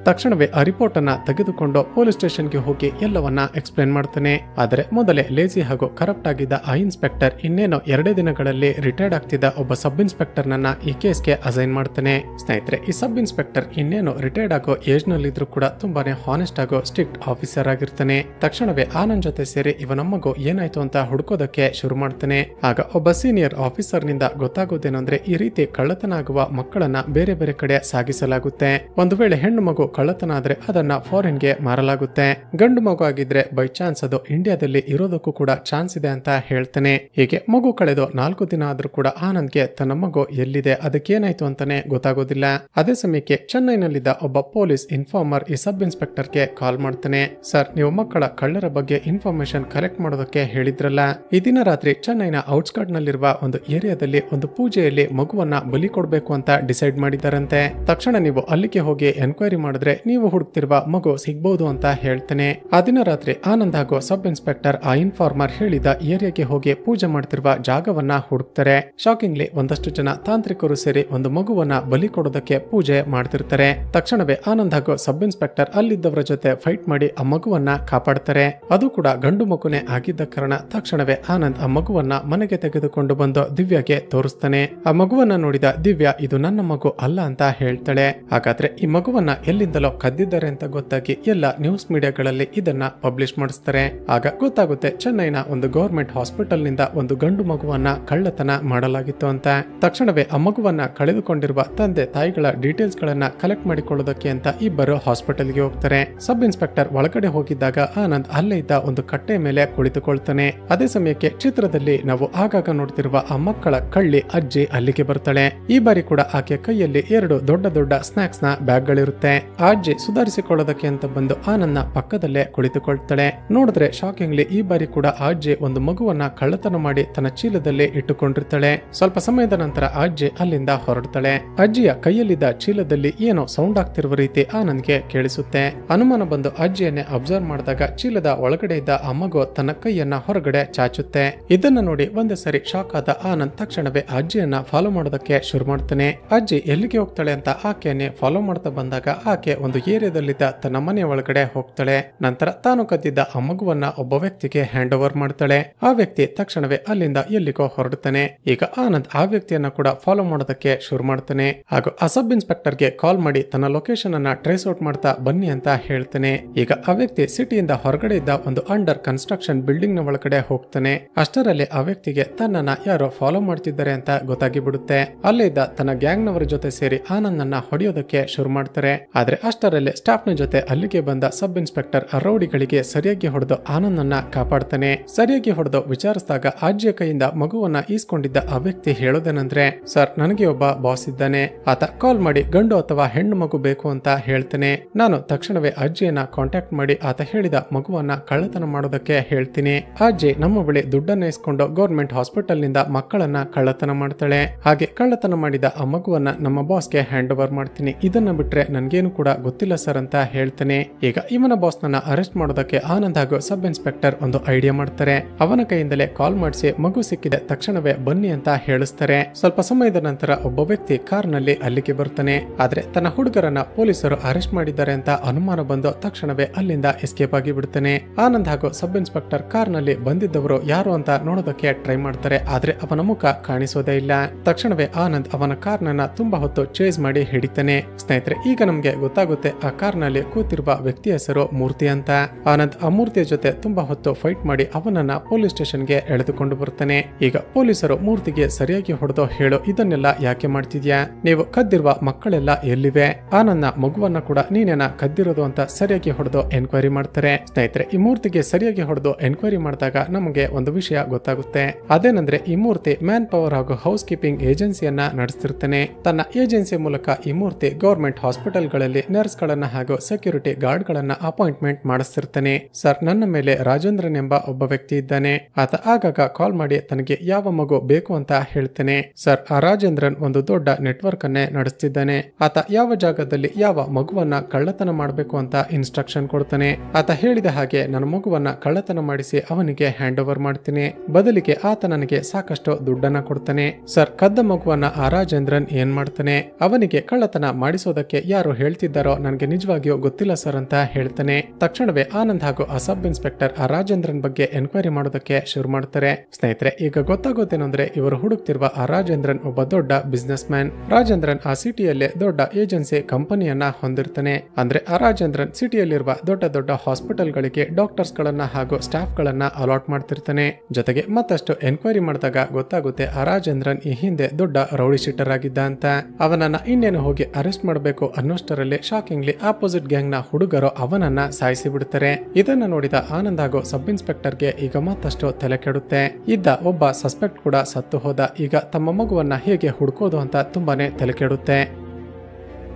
ತಕ್ಷಣವೇ ಆ ರಿಪೋರ್ಟ್ ಅನ್ನ ತೆಗೆದುಕೊಂಡು ಪೊಲೀಸ್ ಸ್ಟೇಷನ್ಗೆ ಹೋಗಿ ಎಲ್ಲವನ್ನ ಎಕ್ಸ್ಪ್ಲೇನ್ ಮಾಡ್ತಾನೆ. ಆದರೆ ಮೊದಲೇ ಲೇಜಿ ಹಾಗೂ ಕರಪ್ಟ್ ಆಗಿದ್ದ ಆ ಇನ್ಸ್ಪೆಕ್ಟರ್ ಇನ್ನೇನೋ 2 ದಿನಗಳಲ್ಲಿ ರಿಟೈರ್ಡ್ ಆಗ್ತಿದ್ದ ಒಬ್ಬ ಸಬ್ ಇನ್ಸ್ಪೆಕ್ಟರ್ ನನ್ನ ಈ ಕೇಸ್ಗೆ ಅಸೈನ್ ಮಾಡ್ತಾನೆ. ಸ್ನೇಹಿತರೆ, ಈ ಸಬ್ ಇನ್ಸ್ಪೆಕ್ಟರ್ ಇನ್ನೇನೋ ರಿಟೈರ್ಡ್ ಆಗೋ ಏಜ್ ನಲ್ಲಿದ್ರು ಕೂಡ ತುಂಬಾನೇ ಹಾನೆಸ್ಟ್ ಆಗೋ ಸ್ಟ್ರಿಕ್ಟ್ ಆಫೀಸರ್ ಆಗಿರ್ತಾನೆ. ತಕ್ಷಣವೇ ಆನಂದ್ ಜೊತೆ ಸೇರಿ ಇವನ ಮಗು ಏನಾಯ್ತು ಅಂತ ಹುಡುಕೋದಕ್ಕೆ ಶುರು ಮಾಡ್ತಾನೆ. ಆಗ ಒಬ್ಬ ಸೀನಿಯರ್ ಆಫೀಸರ್ ನಿಂದ ಗೊತ್ತಾಗೋದೇನಂದ್ರೆ ಈ ರೀತಿ ಕಳ್ಳತನ ಆಗುವ ಮಕ್ಕಳನ್ನ ಬೇರೆ ಬೇರೆ ಕಡೆ ಸಾಗಿಸಲಾಗುತ್ತೆ. ಒಂದು ವೇಳೆ ಹೆಣ್ಣು ಮಗು ಕಳ್ಳತನ ಆದ್ರೆ ಅದನ್ನ ಫಾರಿನ್ ಗೆ ಮಾರಲಾಗುತ್ತೆ. ಗಂಡು ಮಗು ಆಗಿದ್ರೆ ಬೈ ಚಾನ್ಸ್ ಅದು ಇಂಡಿಯಾದಲ್ಲಿ ಇರೋದಕ್ಕೂ ಕೂಡ ಚಾನ್ಸ್ ಇದೆ ಅಂತ ಹೇಳ್ತಾನೆ. ಹೀಗೆ ಮಗು ಕಳೆದು 4 ದಿನ ಆದ್ರೂ ಕೂಡ ಆನಂದ್ಗೆ ತನ್ನ ಮಗು ಎಲ್ಲಿದೆ ಅದಕ್ಕೇನಾಯ್ತು ಅಂತಾನೆ ಗೊತ್ತಾಗೋದಿಲ್ಲ. ಅದೇ ಸಮಯಕ್ಕೆ ಚೆನ್ನೈನಲ್ಲಿದ್ದ ಒಬ್ಬ ಪೊಲೀಸ್ ಇನ್ಫಾರ್ಮರ್ ಈ ಸಬ್ ಇನ್ಸ್ಪೆಕ್ಟರ್ಗೆ ಕಾಲ್ ಮಾಡ್ತಾನೆ. ಸರ್, ನೀವು ಮಕ್ಕಳ ಕಳ್ಳರ ಬಗ್ಗೆ ಇನ್ಫಾರ್ಮೇಶನ್ ಕಲೆಕ್ಟ್ ಮಾಡೋದಕ್ಕೆ ಹೇಳಿದ್ರಲ್ಲ, ಈ ದಿನ ರಾತ್ರಿ ಚೆನ್ನೈನ ಔಟ್ಸ್ಕರ್ಟ್ ನಲ್ಲಿರುವ ಒಂದು ಏರಿಯಾದಲ್ಲಿ ಒಂದು ಪೂಜೆಯಲ್ಲಿ ಮಗುವನ್ನ ಬಲಿ ಕೊಡಬೇಕು ಅಂತ ಡಿಸೈಡ್ ಮಾಡಿದ್ದಾರಂತೆ. ತಕ್ಷಣ ನೀವು ಅಲ್ಲಿಗೆ ಹೋಗಿ ಎನ್ಕ್ವೈರಿ ಮಾಡಿದ್ರೆ ನೀವು ಹುಡುಕ್ತಿರುವ ಮಗು ಸಿಗ್ಬಹುದು ಅಂತ ಹೇಳ್ತಾನೆ. ಆ ದಿನ ರಾತ್ರಿ ಆನಂದ್ ಹಾಗೂ ಸಬ್ ಇನ್ಸ್ಪೆಕ್ಟರ್ ಆ ಇನ್ಫಾರ್ಮರ್ ಹೇಳಿದ ಏರಿಯಾಗೆ ಹೋಗಿ ಪೂಜೆ ಮಾಡ್ತಿರುವ ಜಾಗವನ್ನ ಹುಡುಕ್ತಾರೆ. ಶಾಕಿಂಗ್ಲಿ ಒಂದಷ್ಟು ಜನ ತಾಂತ್ರಿಕರು ಸೇರಿ ಒಂದು ಮಗುವನ್ನ ಬಲಿ ಕೊಡೋದಕ್ಕೆ ಪೂಜೆ ಮಾಡ್ತಿರ್ತಾರೆ. ತಕ್ಷಣವೇ ಆನಂದ್ ಹಾಗೂ ಸಬ್ ಇನ್ಸ್ಪೆಕ್ಟರ್ ಅಲ್ಲಿದ್ದವರ ಜೊತೆ ಫೈಟ್ ಮಾಡಿ ಆ ಮಗುವನ್ನ ಕಾಪಾಡ್ತಾರೆ. ಅದು ಕೂಡ ಗಂಡು ಮಗುನೇ ಆಗಿದ್ದ ಕಾರಣ ತಕ್ಷಣವೇ ಆನಂದ್ ಆ ಮಗುವನ್ನ ಮನೆಗೆ ತೆಗೆದುಕೊಂಡು ಬಂದು ದಿವ್ಯಾಗೆ ತೋರಿಸ್ತಾನೆ. ಆ ಮಗುವನ್ನ ನೋಡಿದ ದಿವ್ಯಾ ಇದು ನನ್ನ ಮಗು ಅಲ್ಲ ಅಂತ ಹೇಳ್ತಾಳೆ. ಹಾಗಾದ್ರೆ ಈ ಮಗುವನ್ನ ಎಲ್ಲಿಂದಲೋ ಕದ್ದಿದ್ದಾರೆ ಅಂತ ಗೊತ್ತಾಗಿ ಎಲ್ಲ ನ್ಯೂಸ್ ಮೀಡಿಯಾಗಳಲ್ಲಿ ಇದನ್ನ ಪಬ್ಲಿಷ್ ಮಾಡಿಸ್ತಾರೆ. ಆಗ ಗೊತ್ತಾಗುತ್ತೆ ಚೆನ್ನೈನ ಒಂದು ಗವರ್ಮೆಂಟ್ ಹಾಸ್ಪಿಟಲ್ ನಿಂದ ಒಂದು ಗಂಡು ಮಗುವನ್ನ ಕಳ್ಳತನ ಮಾಡಲಾಗಿತ್ತು ಅಂತ. ತಕ್ಷಣವೇ ಆ ಮಗುವನ್ನ ಕಳೆದುಕೊಂಡಿರುವ ತಂದೆ ತಾಯಿಗಳ ಡೀಟೇಲ್ಸ್ ಗಳನ್ನ ಕಲೆಕ್ಟ್ ಮಾಡಿಕೊಳ್ಳೋದಕ್ಕೆ ಅಂತ ಇಬ್ಬರು ಹಾಸ್ಪಿಟಲ್ಗೆ ಹೋಗ್ತಾರೆ. ಸಬ್ ಇನ್ಸ್ಪೆಕ್ಟರ್ ಒಳಗಡೆ ಹೋಗಿದ್ದಾಗ ಆನಂದ್ ಅಲ್ಲೇ ಇದ್ದ ಒಂದು ಕಟ್ಟೆ ಮೇಲೆ ಕುಳಿತುಕೊಳ್ತಾನೆ. ಅದೇ ಸಮಯಕ್ಕೆ ಚಿತ್ರದಲ್ಲಿ ನಾವು ಆಗಾಗ ನೋಡ್ತಿರುವ ಆ ಮಕ್ಕಳ ಕಳ್ಳಿ ಅಜ್ಜಿ ಅಲ್ಲಿಗೆ ಬರ್ತಾಳೆ. ಈ ಬಾರಿ ಕೂಡ ಆಕೆ ಕೈಯಲ್ಲಿ 2 ದೊಡ್ಡ ದೊಡ್ಡ ಸ್ನಾಕ್ಸ್ ನ ಬ್ಯಾಗ್ ಗಳಿರುತ್ತೆ. ಆ ಅಜ್ಜಿ ಸುಧಾರಿಸಿಕೊಳ್ಳೋದಕ್ಕೆ ಅಂತ ಬಂದು ಆನಂದ್ ನ ಪಕ್ಕದಲ್ಲೇ ಕುಳಿತುಕೊಳ್ತಾಳೆ. ನೋಡಿದ್ರೆ ಶಾಕಿಂಗ್ಲಿ ಈ ಬಾರಿ ಕೂಡ ಆ ಅಜ್ಜಿ ಒಂದು ಮಗುವನ್ನ ಕಳ್ಳತನ ಮಾಡಿ ತನ್ನ ಚೀಲದಲ್ಲಿ ಇಟ್ಟುಕೊಂಡಿರ್ತಾಳೆ. ಸ್ವಲ್ಪ ಸಮಯದ ನಂತರ ಆ ಅಜ್ಜಿ ಅಲ್ಲಿಂದ ಹೊರಡ್ತಾಳೆ. ಅಜ್ಜಿಯ ಕೈಯಲ್ಲಿದ್ದ ಚೀಲದಲ್ಲಿ ಏನೋ ಸೌಂಡ್ ಆಗ್ತಿರುವ ರೀತಿ ಆನಂದ್ಗೆ ಕೇಳಿಸುತ್ತೆ. ಅನುಮಾನ ಬಂದು ಅಜ್ಜಿಯನ್ನೇ ಅಬ್ಸರ್ವ್ ಮಾಡಿದಾಗ ಚೀಲದ ಒಳಗಡೆ ಇದ್ದ ಆ ಮಗು ತನ್ನ ಕೈಯನ್ನ ಹೊರಗಡೆ ಚಾಚುತ್ತೆ. ಇದನ್ನ ನೋಡಿ ಒಂದೇ ಸರಿ ಶಾಕ್ ಆದ ಆನಂದ್ ತಕ್ಷಣವೇ ಅಜ್ಜಿಯನ್ನ ಫಾಲೋ ಮಾಡೋದಕ್ಕೆ ಶುರು ಮಾಡ್ತಾನೆ. ಅಜ್ಜಿ ಎಲ್ಲಿಗೆ ಹೋಗ್ತಾಳೆ ಅಂತ ಆಕೆಯನ್ನೇ ಫಾಲೋ ಮಾಡ್ತಾ ಬಂದಾಗ ಆಕೆ ಒಂದು ಏರಿಯಾದಲ್ಲಿದ್ದ ತನ್ನ ಮನೆಯ ಒಳಗಡೆ ಹೋಗ್ತಾಳೆ. ನಂತರ ತಾನು ಕದ್ದಿದ್ದ ಆ ಮಗುವನ್ನ ಒಬ್ಬ ವ್ಯಕ್ತಿಗೆ ಹ್ಯಾಂಡ್ ಓವರ್ ಮಾಡ್ತಾಳೆ. ಆ ವ್ಯಕ್ತಿ ತಕ್ಷಣವೇ ಅಲ್ಲಿಂದ ಎಲ್ಲಿಗೋ ಹೊರಡ್ತಾನೆ. ಈಗ ಆನಂದ್ ಆ ವ್ಯಕ್ತಿಯನ್ನ ಕೂಡ ಫಾಲೋ ಮಾಡೋದಕ್ಕೆ ಶುರು ಮಾಡ್ತಾನೆ. ಹಾಗೂ ಆ ಸಬ್ ಇನ್ಸ್ಪೆಕ್ಟರ್ಗೆ ಕಾಲ್ ಮಾಡಿ ತನ್ನ ಲೊಕೇಶನ್ ಅನ್ನ ಟ್ರೇಸ್ ಔಟ್ ಮಾಡ್ತಾ ಬನ್ನಿ ಅಂತ ಹೇಳ್ತಾನೆ. ಈಗ ಆ ವ್ಯಕ್ತಿ ಸಿಟಿಯಿಂದ ಹೊರಗಡೆ ಇದ್ದ ಒಂದು ಅಂಡರ್ ಕನ್ಸ್ಟ್ರಕ್ಷನ್ ಬಿಲ್ಡಿಂಗ್ ನ ಒಳಗಡೆ ಹೋಗ್ತಾನೆ. ಅಷ್ಟರಲ್ಲಿ ಆ ವ್ಯಕ್ತಿಗೆ ತನ್ನನ್ನ ಯಾರೋ ಫಾಲೋ ಮಾಡ್ತಿದ್ದಾರೆ ಅಂತ ಗೊತ್ತಾಗಿ ಬಿಡುತ್ತೆ. ಅಲ್ಲೇ ಇದ್ದ ತನ್ನ ಗ್ಯಾಂಗ್ ನವರ ಜೊತೆ ಸೇರಿ ಆನಂದ್ ಅನ್ನ ಹೊಡೆಯೋದಕ್ಕೆ ಶುರು ಮಾಡ್ತಾರೆ. ಆದ್ರೆ ಅಷ್ಟರಲ್ಲಿ ಸ್ಟಾಫ್ ನ ಜೊತೆ ಅಲ್ಲಿಗೆ ಬಂದ ಸಬ್ ಇನ್ಸ್ಪೆಕ್ಟರ್ ಆ ರೌಡಿಗಳಿಗೆ ಸರಿಯಾಗಿ ಹೊಡೆದು ಆನಂದ್ ಅನ್ನ ಕಾಪಾಡ್ತಾನೆ. ಸರಿಯಾಗಿ ಹೊಡೆದು ವಿಚಾರಿಸಿದಾಗ ಅಜ್ಜಿಯ ಕೈಯಿಂದ ಮಗುವನ್ನ ಈಸ್ಕೊಂಡಿದ್ದ ಆ ವ್ಯಕ್ತಿ ಹೇಳೋದೇನಂದ್ರೆ, ಸರ್, ನನಗೆ ಒಬ್ಬ ಬಾಸ್ ಇದ್ದಾನೆ. ಆತ ಕಾಲ್ ಮಾಡಿ ಗಂಡು ಅಥವಾ ಹೆಣ್ಣು ಮಗು ಬೇಕು ಅಂತ ಹೇಳ್ತಾನೆ. ನಾನು ತಕ್ಷಣವೇ ಅಜ್ಜಿಯನ್ನ ಕಾಂಟ್ಯಾಕ್ಟ್ ಮಾಡಿ ಆತ ಹೇಳಿದ ಮಗುವನ್ನ ಕಳ್ಳತನ ಮಾಡೋದಕ್ಕೆ ಹೇಳ್ತೀನಿ. ಅಜ್ಜಿ ನಮ್ಮ ಬಳಿ ದುಡ್ಡನ್ನ ಇಸ್ಕೊಂಡು ಗವರ್ಮೆಂಟ್ ಹಾಸ್ಪಿಟಲ್ ನಿಂದ ಮಕ್ಕಳನ್ನ ಕಳ್ಳತನ ಮಾಡ್ತಾಳೆ. ಹಾಗೆ ಕಳ್ಳತನ ಮಾಡಿದ ಆ ಮಗುವನ್ನ ನಮ್ಮ ಬಾಸ್ಗೆ ಹ್ಯಾಂಡ್ ಓವರ್ ಮಾಡ್ತೀನಿ. ಇದನ್ನ ಬಿಟ್ರೆ ನನ್ಗೇನು ಕೂಡ ಗೊತ್ತಿಲ್ಲ ಸರ್ ಅಂತ ಹೇಳ್ತಾನೆ. ಈಗ ಇವನ ಬಾಸ್ ನನ್ನ ಅರೆಸ್ಟ್ ಮಾಡೋದಕ್ಕೆ ಆನಂದ್ ಹಾಗೂ ಸಬ್ ಇನ್ಸ್ಪೆಕ್ಟರ್ ಒಂದು ಐಡಿಯಾ ಮಾಡ್ತಾರೆ. ಅವನ ಕೈಯಿಂದಲೇ ಕಾಲ್ ಮಾಡಿಸಿ ಮಗು ಸಿಕ್ಕಿದೆ ತಕ್ಷಣವೇ ಬನ್ನಿ ಅಂತ ಹೇಳಿಸ್ತಾರೆ. ಸ್ವಲ್ಪ ಸಮಯದ ನಂತರ ಒಬ್ಬ ವ್ಯಕ್ತಿ ಕಾರ್ ನಲ್ಲಿ ಅಲ್ಲಿಗೆ ಬರ್ತಾನೆ. ಆದ್ರೆ ತನ್ನ ಹುಡುಗರನ್ನ ಪೊಲೀಸರು ಅರೆಸ್ಟ್ ಮಾಡಿದ್ದಾರೆ ಅಂತ ಅನುಮಾನ ಬಂದು ತಕ್ಷಣವೇ ಅಲ್ಲಿಂದ ಎಸ್ಕೇಪ್ ಆಗಿ ಬಿಡ್ತಾನೆ. ಆನಂದ್ ಹಾಗೂ ಸಬ್ ಇನ್ಸ್ಪೆಕ್ಟರ್ ಕಾರ್ ನಲ್ಲಿ ಬಂದಿದ್ದವರು ಯಾರು ಅಂತ ನೋಡೋದಕ್ಕೆ ಟ್ರೈ ಮಾಡ್ತಾರೆ. ಆದ್ರೆ ಅವನ ಮುಖ ಕಾಣಿಸೋದೇ ಇಲ್ಲ. ತಕ್ಷಣವೇ ಆನಂದ್ ಅವನ ಕಾರ್ನನ್ನ ತುಂಬಾ ಹೊತ್ತು ಚೇಸ್ ಮಾಡಿ ಹಿಡಿತಾನೆ. ಸ್ನೇಹಿತರೆ, ಈಗ ನಮ್ಗೆ ಗೊತ್ತಾಗುತ್ತೆ ಆ ಕಾರ್ ನಲ್ಲಿ ಕೂತಿರುವ ವ್ಯಕ್ತಿ ಹೆಸರು ಮೂರ್ತಿ ಅಂತ. ಆನಂದ್ ಆ ಮೂರ್ತಿಯ ಜೊತೆ ತುಂಬಾ ಹೊತ್ತು ಫೈಟ್ ಮಾಡಿ ಅವನನ್ನ ಪೊಲೀಸ್ ಸ್ಟೇಷನ್ಗೆ ಎಳೆದುಕೊಂಡು ಬರ್ತಾನೆ. ಈಗ ಪೊಲೀಸರು ಮೂರ್ತಿಗೆ ಸರಿಯಾಗಿ ಹೊಡೆದು ಹೇಳು, ಇದನ್ನೆಲ್ಲ ಯಾಕೆ ಮಾಡ್ತಿದ್ಯಾ? ನೀವು ಕದ್ದಿರುವ ಮಕ್ಕಳೆಲ್ಲ ಎಲ್ಲಿವೆ? ಆನಂದ್ನ ಮಗುವನ್ನ ಕೂಡ ನೀನೇನ ಕದ್ದಿರೋದು ಅಂತ ಸರಿಯಾಗಿ ಹೊಡೆದು ಎನ್ಕ್ವೈರಿ ಮಾಡ್ತಾರೆ. ಸ್ನೇಹಿತರೆ, ಈ ಮೂರ್ತಿಗೆ ಸರಿಯಾಗಿ ಹೊಡೆದು ಎನ್ಕ್ವೈರಿ ಮಾಡಿದಾಗ ನಮಗೆ ಒಂದು ವಿಷಯ ಗೊತ್ತಾಗುತ್ತೆ. ಅದೇನಂದ್ರೆ ಈ ಮೂರ್ತಿ ಮ್ಯಾನ್ ಪವರ್ ಹಾಗೂ ಹೌಸ್ ಕೀಪಿಂಗ್ ಏಜೆನ್ಸಿಯನ್ನ ನಡೆಸ್ತಿರ್ತಾನೆ. ತನ್ನ ಏಜೆನ್ಸಿ ಮೂಲಕ ಈ ಮೂರ್ತಿ ಗವರ್ಮೆಂಟ್ ಹಾಸ್ಪಿಟಲ್ ಗಳಲ್ಲಿ ನರ್ಸ್ ಗಳನ್ನ ಹಾಗೂ ಸೆಕ್ಯೂರಿಟಿ ಗಾರ್ಡ್ ಗಳನ್ನ ಅಪಾಯಿಂಟ್ಮೆಂಟ್ ಮಾಡಿಸ್ತಿರ್ತಾನೆ. ಸರ್, ನನ್ನ ಮೇಲೆ ರಾಜೇಂದ್ರನ್ ಎಂಬ ಒಬ್ಬ ವ್ಯಕ್ತಿ ಇದ್ದಾನೆ. ಆತ ಆಗಾಗ ಕಾಲ್ ಮಾಡಿ ತನಗೆ ಯಾವ ಮಗು ಬೇಕು ಅಂತ ಹೇಳ್ತಾನೆ. ಸರ್, ಆ ರಾಜೇಂದ್ರನ್ ಒಂದು ದೊಡ್ಡ ನೆಟ್ವರ್ಕ್ ಅನ್ನೇ ನಡೆಸ್ತಿದ್ದಾನೆ. ಆತ ಯಾವ ಜಾಗದಲ್ಲಿ ಯಾವ ಮಗುವನ್ನ ಕಳ್ಳತನ ಮಾಡಬೇಕು ಅಂತ ಇನ್ಸ್ಟ್ರಕ್ಷನ್ ಕೊಡ್ತಾನೆ. ಆತ ಹೇಳಿದ ಹಾಗೆ ನನ್ನ ಮಗುವನ್ನ ಕಳ್ಳತನ ಮಾಡಿಸಿ ಅವನಿಗೆ ಹ್ಯಾಂಡ್ ಓವರ್ ಮಾಡ್ತೀನಿ. ಬದಲಿಗೆ ಆತ ನನಗೆ ಸಾಕಷ್ಟು ದುಡ್ಡನ್ನ ಕೊಡ್ತಾನೆ. ಸರ್, ಕದ್ದ ಮಗುವನ್ನ ಆ ರಾಜೇಂದ್ರನ್ ಏನ್ ಮಾಡ್ತಾನೆ? ಅವನಿಗೆ ಕಳ್ಳತನ ಮಾಡಿಸೋದಕ್ಕೆ ಯಾರು ಹೇಳ್ತಿದ್ದಾರೋ ನನಗೆ ನಿಜವಾಗಿಯೂ ಗೊತ್ತಿಲ್ಲ ಸರ್ ಅಂತ ಹೇಳ್ತಾನೆ. ತಕ್ಷಣವೇ ಆನಂದ್ ಹಾಗೂ ಆ ಸಬ್ ಇನ್ಸ್ಪೆಕ್ಟರ್ ಆ ರಾಜೇಂದ್ರನ್ ಬಗ್ಗೆ ಎನ್ಕ್ವೈರಿ ಮಾಡೋದಕ್ಕೆ ಶುರು ಮಾಡ್ತಾರೆ. ಸ್ನೇಹಿತರೆ, ಈಗ ಗೊತ್ತಾಗೋದೇನಂದ್ರೆ ಇವರು ಹುಡುಕ್ತಿರುವ ಆ ರಾಜೇಂದ್ರನ್ ಒಬ್ಬ ದೊಡ್ಡ ಬಿಸ್ನೆಸ್ ಮ್ಯಾನ್. ರಾಜೇಂದ್ರನ್ ಆ ಸಿಟಿಯಲ್ಲೇ ದೊಡ್ಡ ಏಜೆನ್ಸಿ ಕಂಪನಿಯನ್ನ ಹೊಂದಿರ್ತಾನೆ. ಅಂದ್ರೆ ಆ ರಾಜೇಂದ್ರನ್ ಸಿಟಿಯಲ್ಲಿರುವ ದೊಡ್ಡ ದೊಡ್ಡ ಹಾಸ್ಪಿಟಲ್ ಗಳಿಗೆ ಡಾಕ್ಟರ್ಸ್ ಗಳನ್ನ ಹಾಗೂ ಸ್ಟಾಫ್ ಗಳನ್ನ ಅಲಾಟ್ ಮಾಡ್ತಿರ್ತಾನೆ. ಜೊತೆಗೆ ಮತ್ತಷ್ಟು ಎನ್ಕ್ವೈರಿ ಮಾಡಿದಾಗ ಗೊತ್ತಾಗುತ್ತೆ ಆ ರಾಜೇಂದ್ರನ್ ಈ ಹಿಂದೆ ದೊಡ್ಡ ರೌಡಿ ಶೀಟರ್ ಆಗಿದ್ದ ಅಂತ. ಅವನನ್ನ ಇನ್ನೇನು ಹೋಗಿ ಅರೆಸ್ಟ್ ಮಾಡಬೇಕು ಅನ್ನೋಷ್ಟರಲ್ಲಿ ಶಾಕಿಂಗ್ಲಿ ಆಪೋಸಿಟ್ ಗ್ಯಾಂಗ್ ನ ಹುಡುಗರು ಅವನನ್ನ ಸಾಯಿಸಿ ಬಿಡುತ್ತಾರೆ. ಇದನ್ನ ನೋಡಿದ ಆನಂದ್ ಹಾಗೂ ಸಬ್ ಇನ್ಸ್ಪೆಕ್ಟರ್ಗೆ ಈಗ ಮತ್ತಷ್ಟು ತಲೆ ಕೆಡುತ್ತೆ. ಇದ್ದ ಒಬ್ಬ ಸಸ್ಪೆಕ್ಟ್ ಕೂಡ ಸತ್ತು ಹೋದ. ಈಗ ತಮ್ಮ ಮಗುವನ್ನ ಹೇಗೆ ಹುಡುಕೋದು ಅಂತ ತುಂಬಾನೇ ತಲೆ ಕೆಡುತ್ತೆ.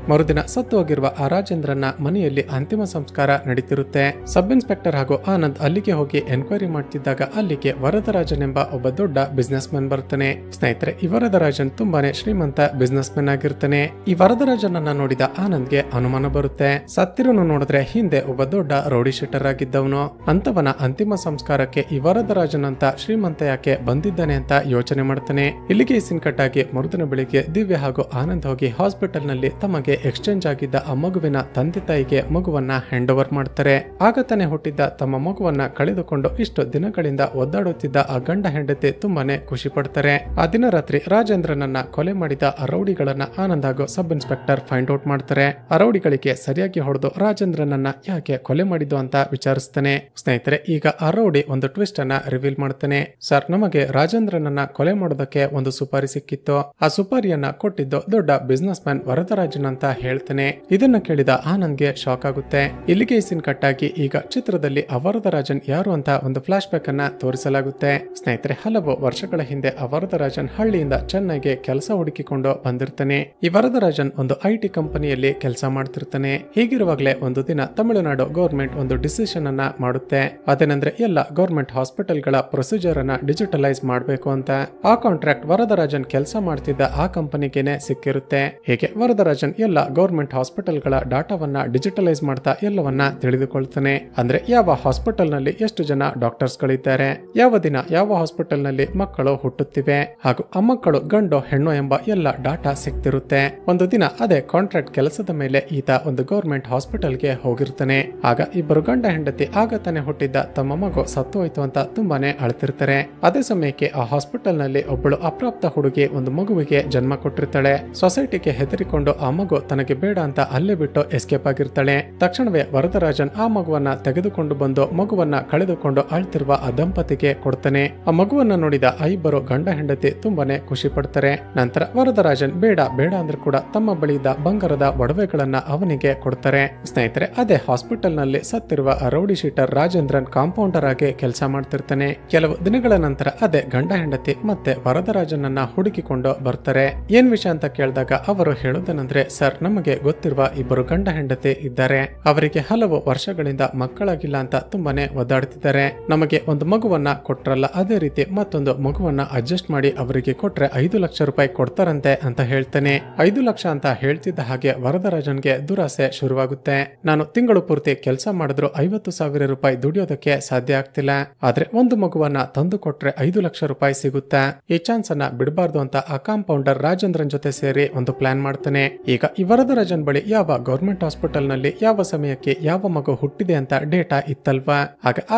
ಮರುದಿನ ಸತ್ತು ಹೋಗಿರುವ ಆ ರಾಜೇಂದ್ರನ ಮನೆಯಲ್ಲಿ ಅಂತಿಮ ಸಂಸ್ಕಾರ ನಡೀತಿರುತ್ತೆ. ಸಬ್ ಇನ್ಸ್ಪೆಕ್ಟರ್ ಹಾಗೂ ಆನಂದ್ ಅಲ್ಲಿಗೆ ಹೋಗಿ ಎನ್ಕ್ವೈರಿ ಮಾಡ್ತಿದ್ದಾಗ ಅಲ್ಲಿಗೆ ವರದರಾಜನ್ ಎಂಬ ಒಬ್ಬ ದೊಡ್ಡ ಬಿಸ್ನೆಸ್ ಮ್ಯಾನ್ ಬರ್ತಾನೆ. ಸ್ನೇಹಿತರೆ, ಈ ವರದರಾಜನ್ ತುಂಬಾನೇ ಶ್ರೀಮಂತ ಬಿಸ್ನೆಸ್ ಮ್ಯಾನ್ ಆಗಿರ್ತಾನೆ. ಈ ವರದರಾಜನನ್ನ ನೋಡಿದ ಆನಂದ್ಗೆ ಅನುಮಾನ ಬರುತ್ತೆ. ಸತ್ತಿರನು ನೋಡಿದ್ರೆ ಹಿಂದೆ ಒಬ್ಬ ದೊಡ್ಡ ರೌಡಿ ಶೀಟರ್ ಆಗಿದ್ದವನು. ಅಂತವನ ಅಂತಿಮ ಸಂಸ್ಕಾರಕ್ಕೆ ಈ ವರದರಾಜನ್ ಅಂತ ಶ್ರೀಮಂತ ಯಾಕೆ ಬಂದಿದ್ದಾನೆ ಅಂತ ಯೋಚನೆ ಮಾಡ್ತಾನೆ. ಇಲ್ಲಿಗೆ ಸೀನ್ ಕಟ್ ಆಗಿ ಮರುದಿನ ಬೆಳಿಗ್ಗೆ ದಿವ್ಯ ಹಾಗೂ ಆನಂದ್ ಹೋಗಿ ಹಾಸ್ಪಿಟಲ್ ನಲ್ಲಿ ತಮಗೆ ಎಕ್ಸ್ಚೇಂಜ್ ಆಗಿದ್ದ ಆ ಮಗುವಿನ ತಂದೆ ತಾಯಿಗೆ ಮಗುವನ್ನ ಹ್ಯಾಂಡ್ ಓವರ್ ಮಾಡ್ತಾರೆ. ಆಗ ತಾನೇ ಹುಟ್ಟಿದ್ದ ತಮ್ಮ ಮಗುವನ್ನ ಕಳೆದುಕೊಂಡು ಇಷ್ಟು ದಿನಗಳಿಂದ ಒದ್ದಾಡುತ್ತಿದ್ದ ಆ ಗಂಡ ಹೆಂಡತಿ ತುಂಬಾನೇ ಖುಷಿ ಪಡ್ತಾರೆ. ಆ ದಿನ ರಾತ್ರಿ ರಾಜೇಂದ್ರನನ್ನ ಕೊಲೆ ಮಾಡಿದ ಆ ರೌಡಿಗಳನ್ನ ಆನಂದ್ ಹಾಗೂ ಸಬ್ ಇನ್ಸ್ಪೆಕ್ಟರ್ ಫೈಂಡ್ ಔಟ್ ಮಾಡ್ತಾರೆ. ಆ ರೌಡಿಗಳಿಗೆ ಸರಿಯಾಗಿ ಹೊಡೆದು ರಾಜೇಂದ್ರನನ್ನ ಯಾಕೆ ಕೊಲೆ ಮಾಡಿದ್ದು ಅಂತ ವಿಚಾರಿಸ್ತಾನೆ. ಸ್ನೇಹಿತರೆ, ಈಗ ಆ ರೌಡಿ ಒಂದು ಟ್ವಿಸ್ಟ್ ಅನ್ನ ರಿವೀಲ್ ಮಾಡ್ತಾನೆ. ಸರ್, ನಮಗೆ ರಾಜೇಂದ್ರನನ್ನ ಕೊಲೆ ಮಾಡೋದಕ್ಕೆ ಒಂದು ಸುಪಾರಿ ಸಿಕ್ಕಿತ್ತು. ಆ ಸುಪಾರಿಯನ್ನ ಕೊಟ್ಟಿದ್ದು ದೊಡ್ಡ ಬಿಸ್ನೆಸ್ ಮ್ಯಾನ್ ವರದರಾಜನ್ ಅಂತ ಹೇಳ್ತಾನೆ. ಇದನ್ನ ಕೇಳಿದ ಆನಂದ್ಗೆ ಶಾಕ್ ಆಗುತ್ತೆ. ಇಲ್ಲಿಗೆ ಸೀನ್ ಕಟ್ ಆಗಿ ಈಗ ಚಿತ್ರದಲ್ಲಿ ವರದರಾಜನ್ ಯಾರು ಅಂತ ಒಂದು ಫ್ಲಾಶ್ ಬ್ಯಾಕ್ ಅನ್ನ ತೋರಿಸಲಾಗುತ್ತೆ. ಸ್ನೇಹಿತರೆ, ಹಲವು ವರ್ಷಗಳ ಹಿಂದೆ ವರದರಾಜನ್ ಹಳ್ಳಿಯಿಂದ ಚೆನ್ನೈಗೆ ಕೆಲಸ ಹುಡುಕಿಕೊಂಡು ಬಂದಿರ್ತಾನೆ. ಈ ವರದರಾಜನ್ ಒಂದು IT ಕಂಪನಿಯಲ್ಲಿ ಕೆಲಸ ಮಾಡ್ತಿರ್ತಾನೆ. ಹೀಗಿರುವಾಗಲೇ ಒಂದು ದಿನ ತಮಿಳುನಾಡು ಗೌರ್ಮೆಂಟ್ ಒಂದು ಡಿಸಿಷನ್ ಅನ್ನ ಮಾಡುತ್ತೆ. ಅದೇನಂದ್ರೆ ಎಲ್ಲ ಗೌರ್ಮೆಂಟ್ ಹಾಸ್ಪಿಟಲ್ ಗಳ ಪ್ರೊಸೀಜರ್ ಅನ್ನ ಡಿಜಿಟಲೈಸ್ ಮಾಡಬೇಕು ಅಂತ. ಆ ಕಾಂಟ್ರಾಕ್ಟ್ ವರದರಾಜನ್ ಕೆಲಸ ಮಾಡ್ತಿದ್ದ ಆ ಕಂಪನಿಗೆನೆ ಸಿಕ್ಕಿರುತ್ತೆ. ಹೀಗೆ ವರದರಾಜನ್ ಎಲ್ಲ ಗೌರ್ಮೆಂಟ್ ಹಾಸ್ಪಿಟಲ್ ಗಳ ಡಾಟಾವನ್ನ ಡಿಜಿಟಲೈಸ್ ಮಾಡ್ತಾ ಎಲ್ಲವನ್ನ ತಿಳಿದುಕೊಳ್ತಾನೆ. ಅಂದ್ರೆ ಯಾವ ಹಾಸ್ಪಿಟಲ್ ನಲ್ಲಿ ಎಷ್ಟು ಜನ ಡಾಕ್ಟರ್ಸ್ ಗಳಿದ್ದಾರೆ, ಯಾವ ದಿನ ಯಾವ ಹಾಸ್ಪಿಟಲ್ ನಲ್ಲಿ ಮಕ್ಕಳು ಹುಟ್ಟುತ್ತಿವೆ, ಹಾಗೂ ಆ ಮಕ್ಕಳು ಗಂಡು ಹೆಣ್ಣು ಎಂಬ ಎಲ್ಲ ಡಾಟಾ ಸಿಕ್ತಿರುತ್ತೆ. ಒಂದು ದಿನ ಅದೇ ಕಾಂಟ್ರಾಕ್ಟ್ ಕೆಲಸದ ಮೇಲೆ ಈತ ಒಂದು ಗೌರ್ಮೆಂಟ್ ಹಾಸ್ಪಿಟಲ್ಗೆ ಹೋಗಿರ್ತಾನೆ. ಆಗ ಇಬ್ಬರು ಗಂಡ ಹೆಂಡತಿ ಆಗ ತಾನೇ ಹುಟ್ಟಿದ್ದ ತಮ್ಮ ಮಗು ಸತ್ತು ಹೋಯ್ತು ಅಂತ ತುಂಬಾನೇ ಅಳ್ತಿರ್ತಾರೆ. ಅದೇ ಸಮಯಕ್ಕೆ ಆ ಹಾಸ್ಪಿಟಲ್ ನಲ್ಲಿ ಒಬ್ಬಳು ಅಪ್ರಾಪ್ತ ಹುಡುಗಿ ಒಂದು ಮಗುವಿಗೆ ಜನ್ಮ ಕೊಟ್ಟಿರ್ತಾಳೆ. ಸೊಸೈಟಿಗೆ ಹೆದರಿಕೊಂಡು ಆ ಮಗು ತನಗೆ ಬೇಡ ಅಂತ ಅಲ್ಲೇ ಬಿಟ್ಟು ಎಸ್ಕೇಪ್ ಆಗಿರ್ತಾಳೆ. ತಕ್ಷಣವೇ ವರದರಾಜನ್ ಆ ಮಗುವನ್ನ ತೆಗೆದುಕೊಂಡು ಬಂದು ಮಗುವನ್ನ ಕಳೆದುಕೊಂಡು ಅಳ್ತಿರುವ ಆ ದಂಪತಿಗೆ ಕೊಡ್ತಾನೆ. ಆ ಮಗುವನ್ನ ನೋಡಿದ ಆ ಇಬ್ಬರು ಗಂಡ ಹೆಂಡತಿ ತುಂಬಾನೇ ಖುಷಿ ಪಡ್ತಾರೆ. ನಂತರ ವರದರಾಜನ್ ಬೇಡ ಬೇಡ ಅಂದ್ರೆ ಕೂಡ ತಮ್ಮ ಬಳಿಯಿದ್ದ ಬಂಗಾರದ ಒಡವೆಗಳನ್ನ ಅವನಿಗೆ ಕೊಡ್ತಾರೆ. ಸ್ನೇಹಿತರೆ, ಅದೇ ಹಾಸ್ಪಿಟಲ್ ನಲ್ಲಿ ಸತ್ತಿರುವ ರೌಡಿ ಶೀಟರ್ ರಾಜೇಂದ್ರನ್ ಕಾಂಪೌಂಡರ್ ಆಗಿ ಕೆಲಸ ಮಾಡ್ತಿರ್ತಾನೆ. ಕೆಲವು ದಿನಗಳ ನಂತರ ಅದೇ ಗಂಡ ಹೆಂಡತಿ ಮತ್ತೆ ವರದರಾಜನನ್ನ ಹುಡುಕಿಕೊಂಡು ಬರ್ತಾರೆ. ಏನ್ ವಿಷಯ ಅಂತ ಕೇಳಿದಾಗ ಅವರು ಹೇಳೋದೇನಂದ್ರೆ, ಸರ್, ನಮಗೆ ಗೊತ್ತಿರುವ ಇಬ್ಬರು ಗಂಡ ಹೆಂಡತಿ ಇದ್ದಾರೆ. ಅವರಿಗೆ ಹಲವು ವರ್ಷಗಳಿಂದ ಮಕ್ಕಳಾಗಿಲ್ಲ ಅಂತ ತುಂಬಾನೇ ಒದ್ದಾಡ್ತಿದ್ದಾರೆ. ನಮಗೆ ಒಂದು ಮಗುವನ್ನ ಕೊಟ್ರಲ್ಲ, ಅದೇ ರೀತಿ ಮತ್ತೊಂದು ಮಗುವನ್ನ ಅಡ್ಜಸ್ಟ್ ಮಾಡಿ ಅವರಿಗೆ ಕೊಟ್ರೆ 5 ಲಕ್ಷ ರೂಪಾಯಿ ಕೊಡ್ತಾರಂತೆ ಅಂತ ಹೇಳ್ತಾನೆ. 5 ಲಕ್ಷ ಅಂತ ಹೇಳ್ತಿದ್ದ ಹಾಗೆ ವರದರಾಜನ್ಗೆ ದುರಾಸೆ ಶುರುವಾಗುತ್ತೆ. ನಾನು ತಿಂಗಳು ಪೂರ್ತಿ ಕೆಲಸ ಮಾಡಿದ್ರು 50,000 ರೂಪಾಯಿ ದುಡಿಯೋದಕ್ಕೆ ಸಾಧ್ಯ ಆಗ್ತಿಲ್ಲ. ಆದ್ರೆ ಒಂದು ಮಗುವನ್ನ ತಂದು ಕೊಟ್ರೆ 5 ಲಕ್ಷ ರೂಪಾಯಿ ಸಿಗುತ್ತಾ? ಈ ಚಾನ್ಸ್ ಅನ್ನ ಬಿಡಬಾರ್ದು ಅಂತ ಆ ಕಾಂಪೌಂಡರ್ ರಾಜೇಂದ್ರನ್ ಜೊತೆ ಸೇರಿ ಒಂದು ಪ್ಲಾನ್ ಮಾಡ್ತಾನೆ. ಈಗ ಈ ವರದರಾಜನ್ ಬಳಿ ಯಾವ ಗೌರ್ಮೆಂಟ್ ಹಾಸ್ಪಿಟಲ್ ನಲ್ಲಿ ಯಾವ ಸಮಯಕ್ಕೆ ಯಾವ ಮಗು ಹುಟ್ಟಿದೆ ಅಂತ ಡೇಟಾ ಇತ್ತಲ್ವಾ?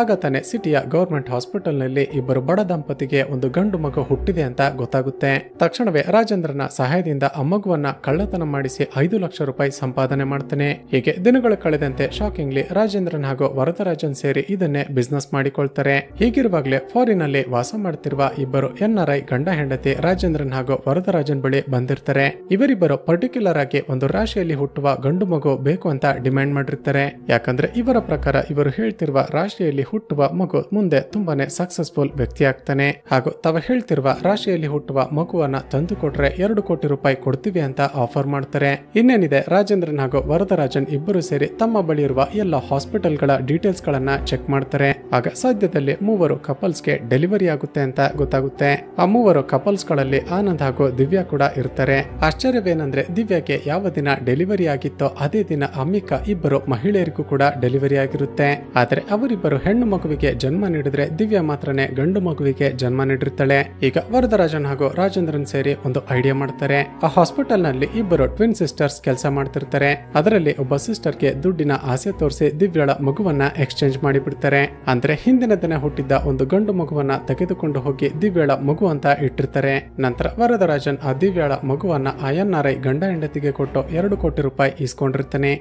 ಆಗ ತಾನೆ ಸಿಟಿಯ ಗೌರ್ಮೆಂಟ್ ಹಾಸ್ಪಿಟಲ್ ನಲ್ಲಿ ಇಬ್ಬರು ಬಡ ದಂಪತಿಗೆ ಒಂದು ಗಂಡು ಮಗು ಹುಟ್ಟಿದೆ ಅಂತ ಗೊತ್ತಾಗುತ್ತೆ. ತಕ್ಷಣವೇ ರಾಜೇಂದ್ರನ ಸಹಾಯದಿಂದ ಆ ಮಗುವನ್ನ ಕಳ್ಳತನ ಮಾಡಿಸಿ 5 ಲಕ್ಷ ರೂಪಾಯಿ ಸಂಪಾದನೆ ಮಾಡ್ತಾನೆ. ಹೀಗೆ ದಿನಗಳು ಕಳೆದಂತೆ ಶಾಕಿಂಗ್ಲಿ ರಾಜೇಂದ್ರನ್ ಹಾಗೂ ವರದರಾಜನ್ ಸೇರಿ ಇದನ್ನೇ ಬಿಸ್ನೆಸ್ ಮಾಡಿಕೊಳ್ತಾರೆ. ಹೀಗಿರುವಾಗಲೇ ಫಾರಿನ್ ಅಲ್ಲಿ ವಾಸ ಮಾಡ್ತಿರುವ ಇಬ್ಬರು NRI ಗಂಡ ಹೆಂಡತಿ ರಾಜೇಂದ್ರನ್ ಹಾಗೂ ವರದರಾಜನ್ ಬಳಿ ಬಂದಿರ್ತಾರೆ. ಇವರಿಬ್ಬರು ಪರ್ಟಿಕ್ಯುಲರ್ ಆಗಿ ಒಂದು ರಾಶಿಯಲ್ಲಿ ಹುಟ್ಟುವ ಗಂಡು ಮಗು ಬೇಕು ಅಂತ ಡಿಮ್ಯಾಂಡ್ ಮಾಡಿರ್ತಾರೆ. ಯಾಕಂದ್ರೆ ಇವರ ಪ್ರಕಾರ ಇವರು ಹೇಳ್ತಿರುವ ರಾಶಿಯಲ್ಲಿ ಹುಟ್ಟುವ ಮಗು ಮುಂದೆ ತುಂಬಾನೇ ಸಕ್ಸಸ್ಫುಲ್ ವ್ಯಕ್ತಿ ಆಗ್ತಾನೆ. ಹಾಗೂ ತಾವು ಹೇಳ್ತಿರುವ ರಾಶಿಯಲ್ಲಿ ಹುಟ್ಟುವ ಮಗುವನ್ನ ತಂದು ಕೊಟ್ರೆ 2 ಕೋಟಿ ರೂಪಾಯಿ ಕೊಡ್ತೀವಿ ಅಂತ ಆಫರ್ ಮಾಡ್ತಾರೆ. ಇನ್ನೇನಿದೆ, ರಾಜೇಂದ್ರನ್ ಹಾಗೂ ವರದರಾಜನ್ ಇಬ್ಬರು ಸೇರಿ ತಮ್ಮ ಬಳಿ ಇರುವ ಎಲ್ಲ ಹಾಸ್ಪಿಟಲ್ ಗಳ ಡೀಟೇಲ್ಸ್ ಗಳನ್ನ ಚೆಕ್ ಮಾಡ್ತಾರೆ. ಆಗ ಸದ್ಯದಲ್ಲಿ 3 ಕಪಲ್ಸ್ಗೆ ಡೆಲಿವರಿ ಆಗುತ್ತೆ ಅಂತ ಗೊತ್ತಾಗುತ್ತೆ. ಆ 3 ಕಪಲ್ಸ್ ಗಳಲ್ಲಿ ಆನಂದ್ ಹಾಗೂ ದಿವ್ಯಾ ಕೂಡ ಇರ್ತಾರೆ. ಆಶ್ಚರ್ಯವೇನೆಂದ್ರೆ, ದಿವ್ಯಾಗೆ ಯಾವ ದಿನ ಡೆಲಿವರಿ ಆಗಿತ್ತೋ ಅದೇ ದಿನ ಅಮ್ಮಿಕ ಇಬ್ಬರು ಮಹಿಳೆಯರಿಗೂ ಕೂಡ ಡೆಲಿವರಿ ಆಗಿರುತ್ತೆ. ಆದ್ರೆ ಅವರಿಬ್ಬರು ಹೆಣ್ಣು ಮಗುವಿಗೆ ಜನ್ಮ ನೀಡಿದ್ರೆ ದಿವ್ಯಾ ಮಾತ್ರನೇ ಗಂಡು ಮಗುವಿಗೆ ಜನ್ಮ ನೀಡಿರ್ತಾಳೆ. ಈಗ ವರದರಾಜನ್ ಹಾಗೂ ರಾಜೇಂದ್ರನ್ ಸೇರಿ ಒಂದು ಐಡಿಯಾ ಮಾಡ್ತಾರೆ. ಆ ಹಾಸ್ಪಿಟಲ್ ನಲ್ಲಿ ಇಬ್ಬರು ಟ್ವಿನ್ ಸಿಸ್ಟರ್ಸ್ ಕೆಲಸ ಮಾಡ್ತಿರ್ತಾರೆ. ಅದರಲ್ಲಿ ಒಬ್ಬ ಸಿಸ್ಟರ್ಗೆ ದುಡ್ಡಿನ ಆಸೆ ತೋರಿಸಿ ದಿವ್ಯಾಳ ಮಗುವನ್ನ ಎಕ್ಸ್ಚೇಂಜ್ ಮಾಡಿಬಿಡ್ತಾರೆ. ಅಂದ್ರೆ ಹಿಂದಿನ ದಿನ ಹುಟ್ಟಿದ್ದ ಒಂದು ಗಂಡು ಮಗುವನ್ನ ತೆಗೆದುಕೊಂಡು ಹೋಗಿ ದಿವ್ಯಾಳ ಮಗು ಅಂತ ಇಟ್ಟಿರ್ತಾರೆ. ನಂತರ ವರದರಾಜನ್ ಆ ದಿವ್ಯಾಳ ಮಗುವನ್ನ NRI ಗಂಡ ಹೆಂಡತಿಗೆ ಕೊಟ್ಟು 2 ಕೋಟಿ ರೂಪಾಯಿ ಇಸ್ಕೊಂಡಿರ್ತಾನೆ.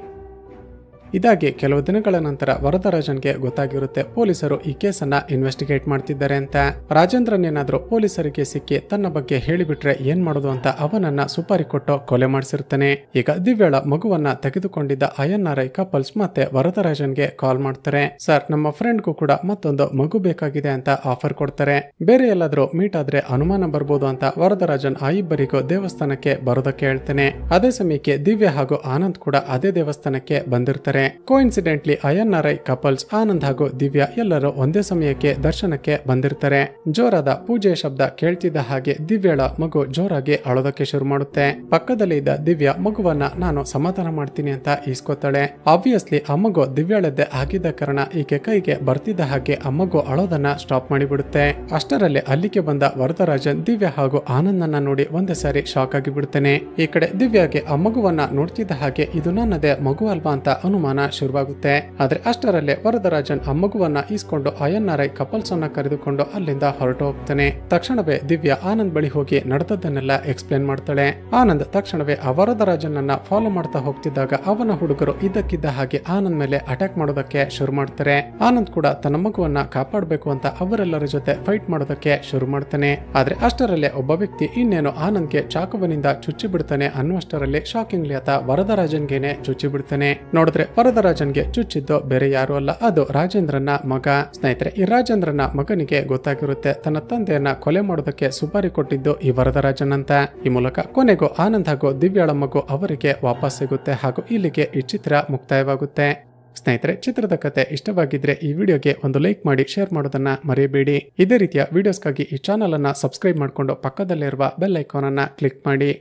ಇದಾಗಿ ಕೆಲವು ದಿನಗಳ ನಂತರ ವರದರಾಜನ್ಗೆ ಗೊತ್ತಾಗಿರುತ್ತೆ ಪೊಲೀಸರು ಈ ಕೇಸನ್ನ ಇನ್ವೆಸ್ಟಿಗೇಟ್ ಮಾಡ್ತಿದ್ದಾರೆ ಅಂತ. ರಾಜೇಂದ್ರನ್ ಏನಾದ್ರೂ ಪೊಲೀಸರಿಗೆ ಸಿಕ್ಕಿ ತನ್ನ ಬಗ್ಗೆ ಹೇಳಿಬಿಟ್ರೆ ಏನ್ ಮಾಡೋದು ಅಂತ ಅವನನ್ನ ಸುಪಾರಿ ಕೊಟ್ಟು ಕೊಲೆ ಮಾಡಿಸಿರ್ತಾನೆ. ಈಗ ದಿವ್ಯಾಳ ಮಗುವನ್ನ ತೆಗೆದುಕೊಂಡಿದ್ದ INRI ಕಪಲ್ಸ್ ಮತ್ತೆ ವರದರಾಜನ್ಗೆ ಕಾಲ್ ಮಾಡ್ತಾರೆ. ಸರ್, ನಮ್ಮ ಫ್ರೆಂಡ್ಗೂ ಕೂಡ ಮತ್ತೊಂದು ಮಗು ಬೇಕಾಗಿದೆ ಅಂತ ಆಫರ್ ಕೊಡ್ತಾರೆ. ಬೇರೆ ಎಲ್ಲಾದ್ರೂ ಮೀಟ್ ಆದ್ರೆ ಅನುಮಾನ ಬರ್ಬೋದು ಅಂತ ವರದರಾಜನ್ ಆ ಇಬ್ಬರಿಗೂ ದೇವಸ್ಥಾನಕ್ಕೆ ಬರೋದಕ್ಕೆ ಹೇಳ್ತಾನೆ. ಅದೇ ಸಮಯಕ್ಕೆ ದಿವ್ಯಾ ಹಾಗೂ ಆನಂದ್ ಕೂಡ ಅದೇ ದೇವಸ್ಥಾನಕ್ಕೆ ಬಂದಿರ್ತಾರೆ. ಕೋಇನ್ಸಿಡೆಂಟ್ಲಿ INRI ಕಪಲ್ಸ್ ಆನಂದ್ ಹಾಗೂ ದಿವ್ಯಾ ಎಲ್ಲರೂ ಒಂದೇ ಸಮಯಕ್ಕೆ ದರ್ಶನಕ್ಕೆ ಬಂದಿರ್ತಾರೆ. ಜೋರಾದ ಪೂಜೆ ಶಬ್ದ ಕೇಳ್ತಿದ್ದ ಹಾಗೆ ದಿವ್ಯಾಳ ಮಗು ಜೋರಾಗಿ ಅಳೋದಕ್ಕೆ ಶುರು ಮಾಡುತ್ತೆ. ಪಕ್ಕದಲ್ಲಿ ಇದ್ದ ದಿವ್ಯಾ ಮಗುವನ್ನ ನಾನು ಸಮಾಧಾನ ಮಾಡ್ತೀನಿ ಅಂತ ಈಸ್ಕೊತಾಳೆ. ಆಬ್ವಿಯಸ್ಲಿ ಆ ಮಗು ದಿವ್ಯಾಳದ್ದೇ ಆಗಿದ್ದ ಕಾರಣ ಈಕೆ ಕೈಗೆ ಬರ್ತಿದ್ದ ಹಾಗೆ ಆ ಮಗು ಅಳೋದನ್ನ ಸ್ಟಾಪ್ ಮಾಡಿಬಿಡುತ್ತೆ. ಅಷ್ಟರಲ್ಲಿ ಅಲ್ಲಿಗೆ ಬಂದ ವರದರಾಜನ್ ದಿವ್ಯಾ ಹಾಗೂ ಆನಂದನ್ನ ನೋಡಿ ಒಂದೇ ಸಾರಿ ಶಾಕ್ ಆಗಿ ಬಿಡ್ತಾನೆ. ಈ ಕಡೆ ದಿವ್ಯಾಗೆ ಆ ಮಗುವನ್ನ ನೋಡ್ತಿದ್ದ ಹಾಗೆ ಇದು ನನ್ನದೇ ಮಗು ಅಲ್ವಾ ಅಂತ ಅನುಮಾನ ಶುರುವಾಗುತ್ತೆ. ಆದ್ರೆ ಅಷ್ಟರಲ್ಲೇ ವರದರಾಜನ್ ಆ ಮಗುವನ್ನ ಈಸ್ಕೊಂಡು INRI ಕಪಲ್ಸ್ ಅನ್ನ ಕರೆದುಕೊಂಡು ಅಲ್ಲಿಂದ ಹೊರಟು ಹೋಗ್ತಾನೆ. ತಕ್ಷಣವೇ ದಿವ್ಯಾ ಆನಂದ್ ಬಳಿ ಹೋಗಿ ನಡೆದದ್ದನ್ನೆಲ್ಲ ಎಕ್ಸ್ಪ್ಲೇನ್ ಮಾಡ್ತಾಳೆ. ಆನಂದ್ ತಕ್ಷಣವೇ ಆ ವರದರಾಜನನ್ನ ಫಾಲೋ ಮಾಡ್ತಾ ಹೋಗ್ತಿದ್ದಾಗ ಅವನ ಹುಡುಗರು ಇದ್ದಕ್ಕಿದ್ದ ಹಾಗೆ ಆನಂದ್ ಮೇಲೆ ಅಟ್ಯಾಕ್ ಮಾಡೋದಕ್ಕೆ ಶುರು ಮಾಡ್ತಾರೆ. ಆನಂದ್ ಕೂಡ ತನ್ನ ಮಗುವನ್ನ ಕಾಪಾಡಬೇಕು ಅಂತ ಅವರೆಲ್ಲರ ಜೊತೆ ಫೈಟ್ ಮಾಡೋದಕ್ಕೆ ಶುರು ಮಾಡ್ತಾನೆ. ಆದ್ರೆ ಅಷ್ಟರಲ್ಲೇ ಒಬ್ಬ ವ್ಯಕ್ತಿ ಇನ್ನೇನು ಆನಂದ್ಗೆ ಚಾಕುವಿನಿಂದ ಚುಚ್ಚಿ ಬಿಡ್ತಾನೆ ಅನ್ನುವಷ್ಟರಲ್ಲಿ ಶಾಕಿಂಗ್ಲಿ ಆತ ವರದರಾಜನ್ಗೆನೆ ಚುಚ್ಚಿ ಬಿಡ್ತಾನೆ. ನೋಡಿದ್ರೆ ವರದರಾಜನ್ಗೆ ಚುಚ್ಚಿದ್ದು ಬೇರೆ ಯಾರು ಅಲ್ಲ, ಅದು ರಾಜೇಂದ್ರನ ಮಗ. ಸ್ನೇಹಿತರೆ, ಈ ರಾಜೇಂದ್ರನ ಮಗನಿಗೆ ಗೊತ್ತಾಗಿರುತ್ತೆ ತನ್ನ ತಂದೆಯನ್ನ ಕೊಲೆ ಮಾಡೋದಕ್ಕೆ ಸುಪಾರಿ ಕೊಟ್ಟಿದ್ದು ಈ ವರದರಾಜನ್ ಅಂತ. ಈ ಮೂಲಕ ಕೊನೆಗೂ ಆನಂದ್ ಹಾಗೂ ದಿವ್ಯಾಳ ಮಗು ಅವರಿಗೆ ವಾಪಸ್ ಸಿಗುತ್ತೆ ಹಾಗೂ ಇಲ್ಲಿಗೆ ಈ ಚಿತ್ರ ಮುಕ್ತಾಯವಾಗುತ್ತೆ. ಸ್ನೇಹಿತರೆ, ಚಿತ್ರದ ಕತೆ ಇಷ್ಟವಾಗಿದ್ರೆ ಈ ವಿಡಿಯೋಗೆ ಒಂದು ಲೈಕ್ ಮಾಡಿ ಶೇರ್ ಮಾಡೋದನ್ನ ಮರೆಯಬೇಡಿ. ಇದೇ ರೀತಿಯ ವಿಡಿಯೋಸ್ಗಾಗಿ ಈ ಚಾನಲ್ ಅನ್ನ ಸಬ್ಸ್ಕ್ರೈಬ್ ಮಾಡಿಕೊಂಡು ಪಕ್ಕದಲ್ಲಿರುವ ಬೆಲ್ ಐಕಾನ್ ಅನ್ನ ಕ್ಲಿಕ್ ಮಾಡಿ.